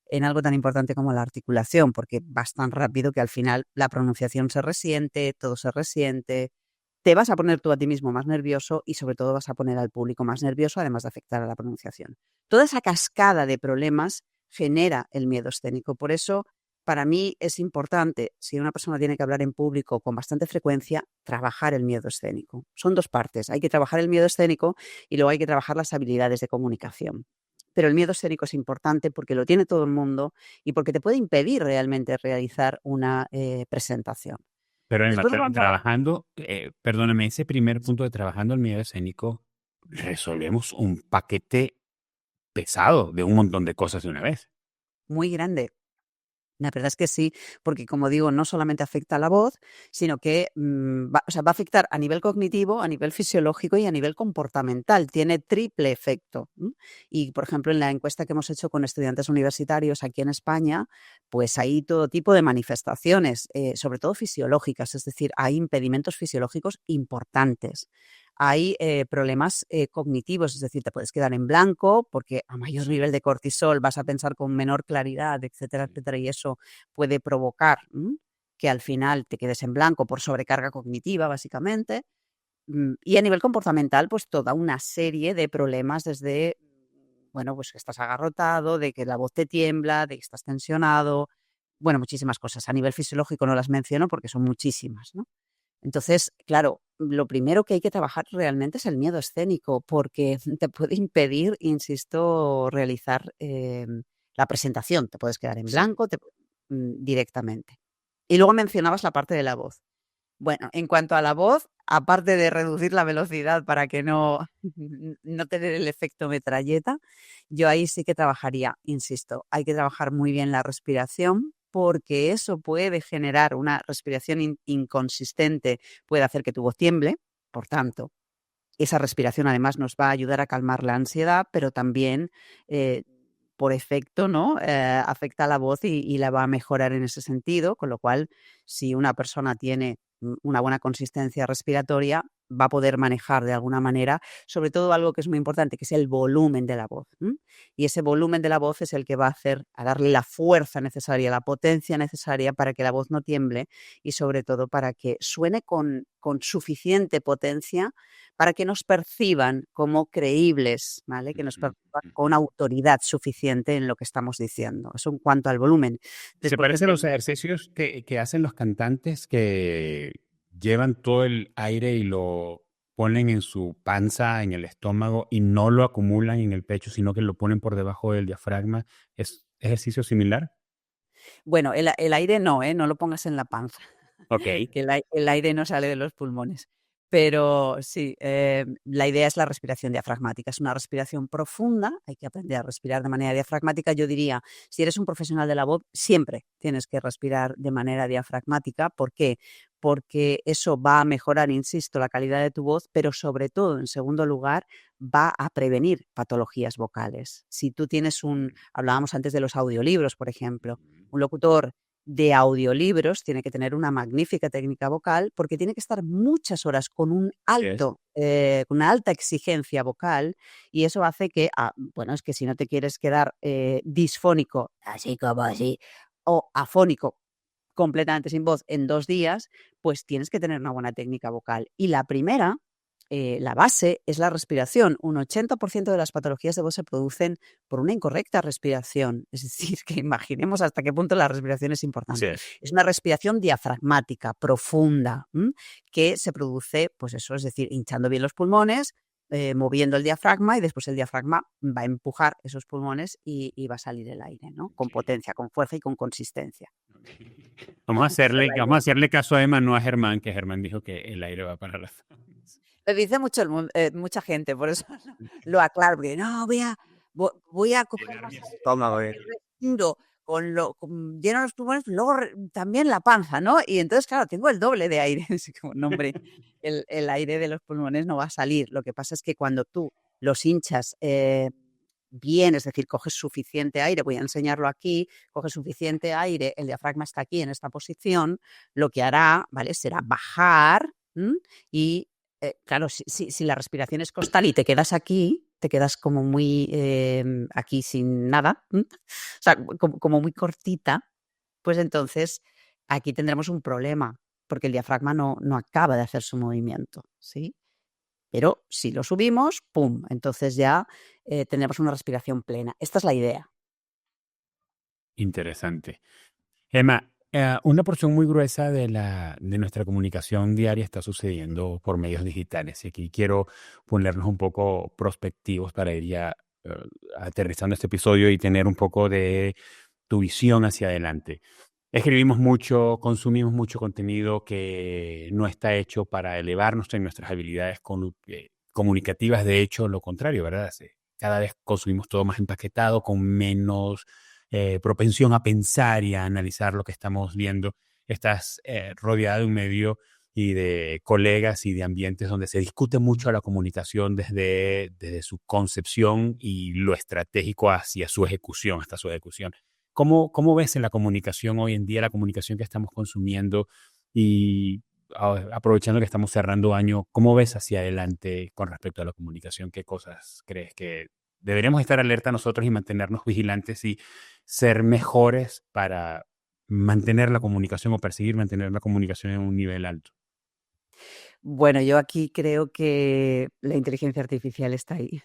en algo tan importante como la articulación, porque vas tan rápido que al final la pronunciación se resiente, todo se resiente, te vas a poner tú a ti mismo más nervioso y sobre todo vas a poner al público más nervioso, además de afectar a la pronunciación. Toda esa cascada de problemas genera el miedo escénico. Por eso, para mí es importante, si una persona tiene que hablar en público con bastante frecuencia, trabajar el miedo escénico. Son dos partes, hay que trabajar el miedo escénico y luego hay que trabajar las habilidades de comunicación. Pero el miedo escénico es importante porque lo tiene todo el mundo y porque te puede impedir realmente realizar una presentación. Pero Emma, Después vamos a... trabajando, perdóname, ese primer punto de trabajando el miedo escénico, resolvemos un paquete pesado de un montón de cosas de una vez. Muy grande. La verdad es que sí, porque como digo, no solamente afecta a la voz, sino que o sea, va a afectar a nivel cognitivo, a nivel fisiológico y a nivel comportamental. Tiene triple efecto. Y, por ejemplo, en la encuesta que hemos hecho con estudiantes universitarios aquí en España, pues hay todo tipo de manifestaciones, sobre todo fisiológicas, es decir, hay impedimentos fisiológicos importantes. Hay problemas cognitivos, es decir, te puedes quedar en blanco porque a mayor nivel de cortisol vas a pensar con menor claridad, etcétera, etcétera, y eso puede provocar que al final te quedes en blanco por sobrecarga cognitiva, básicamente. Y a nivel comportamental, pues toda una serie de problemas desde, bueno, pues que estás agarrotado, de que la voz te tiembla, de que estás tensionado, bueno, muchísimas cosas. A nivel fisiológico no las menciono porque son muchísimas, ¿no? Entonces, claro, lo primero que hay que trabajar realmente es el miedo escénico, porque te puede impedir, insisto, realizar la presentación. Te puedes quedar en Sí. blanco directamente. Y luego mencionabas la parte de la voz. Bueno, en cuanto a la voz, aparte de reducir la velocidad para que no, no tener el efecto metralleta, yo ahí sí que trabajaría, insisto, hay que trabajar muy bien la respiración porque eso puede generar una respiración inconsistente, puede hacer que tu voz tiemble, por tanto, esa respiración además nos va a ayudar a calmar la ansiedad, pero también por efecto, ¿no? Afecta a la voz y la va a mejorar en ese sentido, con lo cual, si una persona tiene una buena consistencia respiratoria, va a poder manejar de alguna manera, sobre todo algo que es muy importante, que es el volumen de la voz. Y ese volumen de la voz es el que va a darle la fuerza necesaria, la potencia necesaria para que la voz no tiemble y sobre todo para que suene con suficiente potencia para que nos perciban como creíbles, ¿vale? Que nos Ujú, perciban ujú. con autoridad suficiente en lo que estamos diciendo. Eso en cuanto al volumen. Se Después parece a tendremos. los ejercicios que hacen los cantantes que llevan todo el aire y lo ponen en su panza, en el estómago, y no lo acumulan en el pecho, sino que lo ponen por debajo del diafragma. ¿Es ejercicio similar? Bueno, el aire no, ¿eh? No lo pongas en la panza, Ok. que el aire no sale de los pulmones. Pero sí, la idea es la respiración diafragmática. Es una respiración profunda, hay que aprender a respirar de manera diafragmática. Yo diría, si eres un profesional de la voz, siempre tienes que respirar de manera diafragmática. ¿Por qué? Porque eso va a mejorar, insisto, la calidad de tu voz, pero sobre todo, en segundo lugar, va a prevenir patologías vocales. Si tú tienes hablábamos antes de los audiolibros, por ejemplo, un locutor de audiolibros tiene que tener una magnífica técnica vocal porque tiene que estar muchas horas Así es. con una alta exigencia vocal y eso hace que, bueno, es que si no te quieres quedar disfónico, así como así, o afónico, completamente sin voz en 2 días, pues tienes que tener una buena técnica vocal. Y la primera, la base es la respiración. Un 80% de las patologías de voz se producen por una incorrecta respiración. Es decir, que imaginemos hasta qué punto la respiración es Así importante. es. Es una respiración diafragmática, profunda, que se produce, pues eso, es decir, hinchando bien los pulmones, moviendo el diafragma y después el diafragma va a empujar esos pulmones y va a salir el aire, ¿no? Con Ok, potencia, con fuerza y con consistencia. ok. Vamos a Esa es hacerle, la vamos a idea. hacerle caso a Emma, no a Germán, que Germán dijo que el aire va para las zonas. Lo dice mucha gente, por eso lo aclaro, porque no, voy a coger Llenar más mi aire estómago y respiro lleno los pulmones, luego también la panza, ¿no? Y entonces, claro, tengo el doble de aire. Así como, no, hombre, el aire de los pulmones no va a salir. Lo que pasa es que cuando tú los hinchas bien, es decir, coges suficiente aire, voy a enseñarlo aquí, coges suficiente aire, el diafragma está aquí en esta posición, lo que hará, ¿vale? Será bajar. Y claro, si la respiración es costal y te quedas aquí, te quedas como muy aquí sin nada, o sea, como muy cortita, pues entonces aquí tendremos un problema, porque el diafragma no acaba de hacer su movimiento, ¿sí? Pero si lo subimos, ¡pum! Entonces ya tendremos una respiración plena. Esta es la idea. Interesante. Emma, una porción muy gruesa de nuestra comunicación diaria está sucediendo por medios digitales y aquí quiero ponernos un poco prospectivos para ir ya eh, aterrizando este episodio y tener un poco de tu visión hacia adelante. Escribimos mucho, consumimos mucho contenido que no está hecho para elevarnos en nuestras habilidades comunicativas, de hecho, lo contrario, ¿verdad? Cada vez consumimos todo más empaquetado, con menos propensión a pensar y a analizar lo que estamos viendo. Estás rodeada de un medio y de colegas y de ambientes donde se discute mucho la comunicación desde su concepción y lo estratégico hacia su ejecución, hasta su ejecución. ¿Cómo ves en la comunicación hoy en día, la comunicación que estamos consumiendo y aprovechando que estamos cerrando año, cómo ves hacia adelante con respecto a la comunicación? ¿Qué cosas crees que deberíamos estar alerta nosotros y mantenernos vigilantes y ser mejores para mantener la comunicación o perseguir mantener la comunicación en un nivel alto? Bueno, yo aquí creo que la inteligencia artificial está ahí.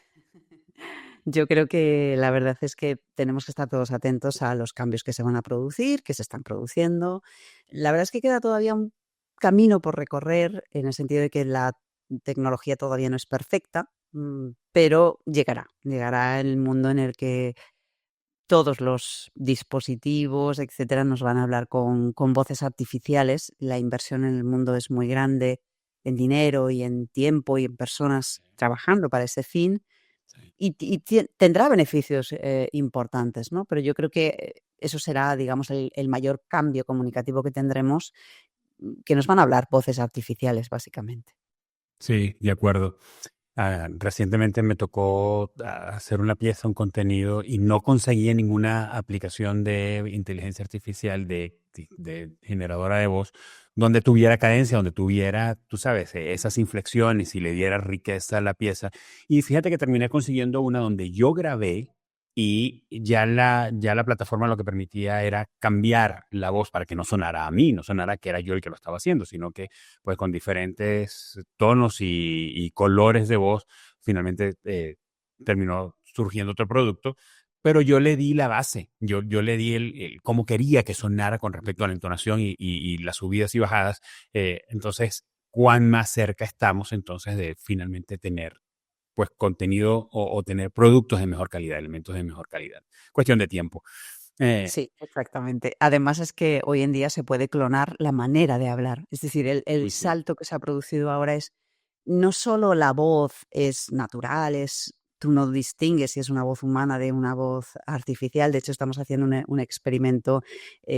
Yo creo que la verdad es que tenemos que estar todos atentos a los cambios que se van a producir, que se están produciendo. La verdad es que queda todavía un camino por recorrer en el sentido de que la tecnología todavía no es perfecta, pero llegará el mundo en el que todos los dispositivos, etcétera, nos van a hablar con voces artificiales. La inversión en el mundo es muy grande en dinero y en tiempo y en personas trabajando para ese fin Sí. y tendrá beneficios importantes, ¿no? Pero yo creo que eso será, digamos, el mayor cambio comunicativo que tendremos, que nos van a hablar voces artificiales, básicamente. Sí, de acuerdo. Recientemente me tocó hacer una pieza, un contenido, y no conseguía ninguna aplicación de inteligencia artificial de generadora de voz donde tuviera cadencia, donde tuviera, tú sabes, esas inflexiones y le diera riqueza a la pieza. Y fíjate que terminé consiguiendo una donde yo grabé y ya la plataforma lo que permitía era cambiar la voz para que no sonara a mí, no sonara que era yo el que lo estaba haciendo, sino que pues con diferentes tonos y colores de voz, finalmente terminó surgiendo otro producto, pero yo le di la base, yo le di cómo quería que sonara con respecto a la entonación y las subidas y bajadas. Entonces, cuán más cerca estamos entonces de finalmente tener pues contenido o tener productos de mejor calidad, elementos de mejor calidad. Cuestión de tiempo. Eh, Sí, exactamente. Además es que hoy en día se puede clonar la manera de hablar. Es decir, el Uy, sí. salto que se ha producido ahora es no solo la voz es natural, tú no distingues si es una voz humana de una voz artificial. De hecho, estamos haciendo un experimento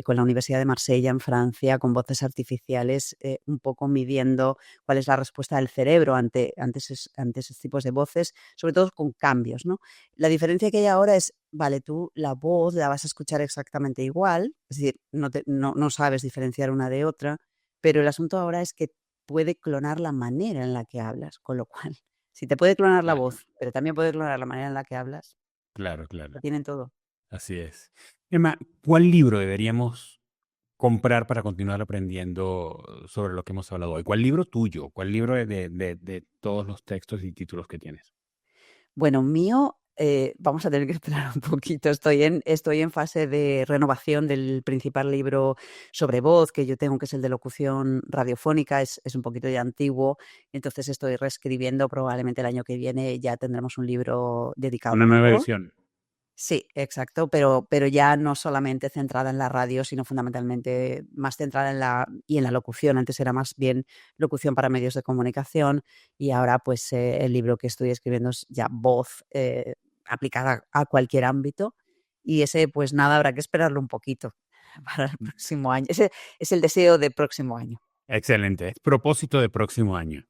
con la Universidad de Marsella en Francia con voces artificiales, un poco midiendo cuál es la respuesta del cerebro ante esos tipos de voces, sobre todo con cambios, ¿no? La diferencia que hay ahora es, vale, tú la voz la vas a escuchar exactamente igual, es decir, no sabes diferenciar una de otra, pero el asunto ahora es que puede clonar la manera en la que hablas, con lo cual, si te puede clonar la Claro, voz, pero también puede clonar la manera en la que hablas, claro, claro. lo tienen todo. Así es. Emma, ¿cuál libro deberíamos comprar para continuar aprendiendo sobre lo que hemos hablado hoy? ¿Cuál libro tuyo? ¿Cuál libro de todos los textos y títulos que tienes? Bueno, mío, vamos a tener que esperar un poquito. Estoy en fase de renovación del principal libro sobre voz que yo tengo, que es el de locución radiofónica. Es un poquito ya antiguo, entonces estoy reescribiendo. Probablemente el año que viene ya tendremos un libro dedicado Una a la nueva voz. edición. Sí, exacto, pero ya no solamente centrada en la radio, sino fundamentalmente más centrada en la locución. Antes era más bien locución para medios de comunicación y ahora pues el libro que estoy escribiendo es ya voz aplicada a cualquier ámbito y ese pues nada, habrá que esperarlo un poquito para el próximo año. Ese es el deseo del próximo año. Excelente. Propósito de próximo año.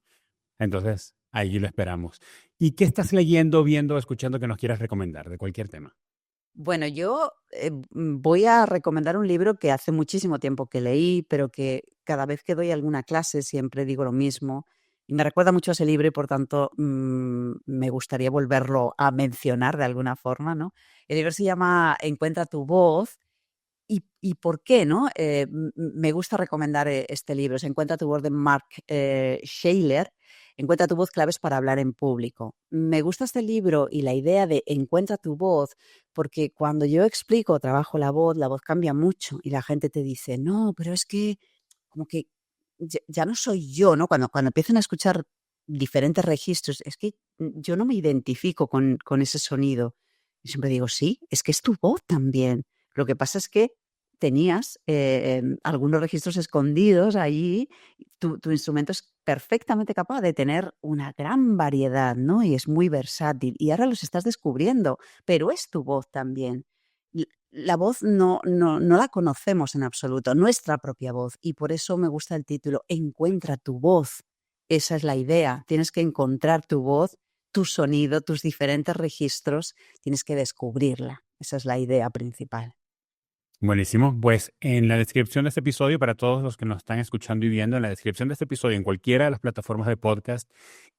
Entonces, ahí lo esperamos. ¿Y qué estás leyendo, viendo, escuchando que nos quieras recomendar de cualquier tema? Bueno, yo voy a recomendar un libro que hace muchísimo tiempo que leí, pero que cada vez que doy alguna clase siempre digo lo mismo. Y me recuerda mucho a ese libro y por tanto me gustaría volverlo a mencionar de alguna forma, ¿no? El libro se llama Encuentra tu voz. ¿Y por qué, no? Me gusta recomendar este libro. Se Encuentra tu voz de Mark Shailer. Encuentra tu voz, claves para hablar en público. Me gusta este libro y la idea de encuentra tu voz, porque cuando yo explico, trabajo la voz cambia mucho y la gente te dice, no, pero es que como que ya no soy yo, ¿no? Cuando empiezan a escuchar diferentes registros, es que yo no me identifico con ese sonido. Y siempre digo, sí, es que es tu voz también. Lo que pasa es que tenías algunos registros escondidos allí. Tu instrumento es perfectamente capaz de tener una gran variedad, ¿no? Y es muy versátil. Y ahora los estás descubriendo, pero es tu voz también. La voz no la conocemos en absoluto, nuestra propia voz. Y por eso me gusta el título, Encuentra tu voz. Esa es la idea. Tienes que encontrar tu voz, tu sonido, tus diferentes registros. Tienes que descubrirla. Esa es la idea principal. Buenísimo. Pues en la descripción de este episodio, para todos los que nos están escuchando y viendo, en la descripción de este episodio, en cualquiera de las plataformas de podcast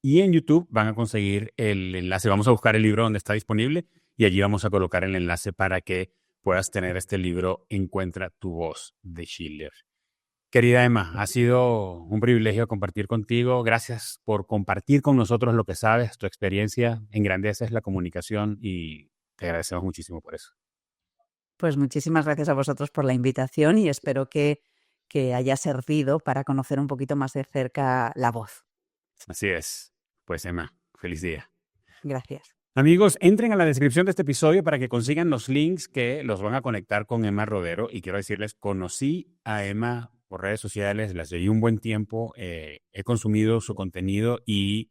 y en YouTube, van a conseguir el enlace. Vamos a buscar el libro donde está disponible y allí vamos a colocar el enlace para que puedas tener este libro, Encuentra tu voz, de Schiller. Querida Emma, ha sido un privilegio compartir contigo. Gracias por compartir con nosotros lo que sabes, tu experiencia engrandeces la comunicación y te agradecemos muchísimo por eso. Pues muchísimas gracias a vosotros por la invitación y espero que haya servido para conocer un poquito más de cerca la voz. Así es. Pues Emma, feliz día. Gracias. Amigos, entren a la descripción de este episodio para que consigan los links que los van a conectar con Emma Rodero. Y quiero decirles, conocí a Emma por redes sociales, la seguí un buen tiempo, he consumido su contenido y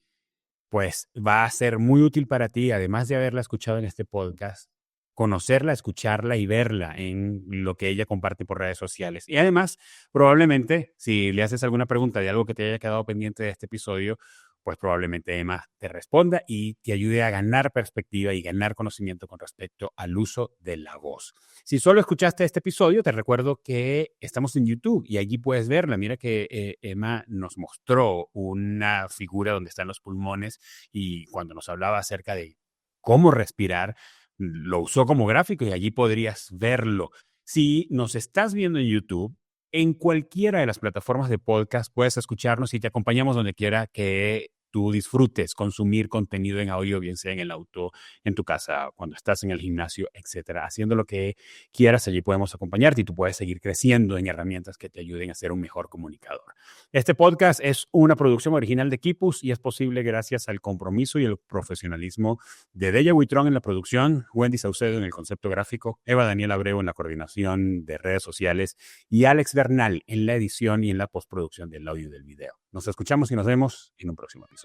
pues va a ser muy útil para ti, además de haberla escuchado en este podcast, conocerla, escucharla y verla en lo que ella comparte por redes sociales. Y además, probablemente, si le haces alguna pregunta de algo que te haya quedado pendiente de este episodio, pues probablemente Emma te responda y te ayude a ganar perspectiva y ganar conocimiento con respecto al uso de la voz. Si solo escuchaste este episodio, te recuerdo que estamos en YouTube y allí puedes verla. Mira que Emma nos mostró una figura donde están los pulmones y cuando nos hablaba acerca de cómo respirar, lo usó como gráfico y allí podrías verlo. Si nos estás viendo en YouTube, en cualquiera de las plataformas de podcast puedes escucharnos y te acompañamos donde quiera que tú disfrutes consumir contenido en audio, bien sea en el auto, en tu casa, cuando estás en el gimnasio, etcétera. Haciendo lo que quieras, allí podemos acompañarte y tú puedes seguir creciendo en herramientas que te ayuden a ser un mejor comunicador. Este podcast es una producción original de Kipus y es posible gracias al compromiso y el profesionalismo de Deya Huitrón en la producción, Wendy Saucedo en el concepto gráfico, Eva Daniela Abreu en la coordinación de redes sociales y Alex Bernal en la edición y en la postproducción del audio y del video. Nos escuchamos y nos vemos en un próximo episodio.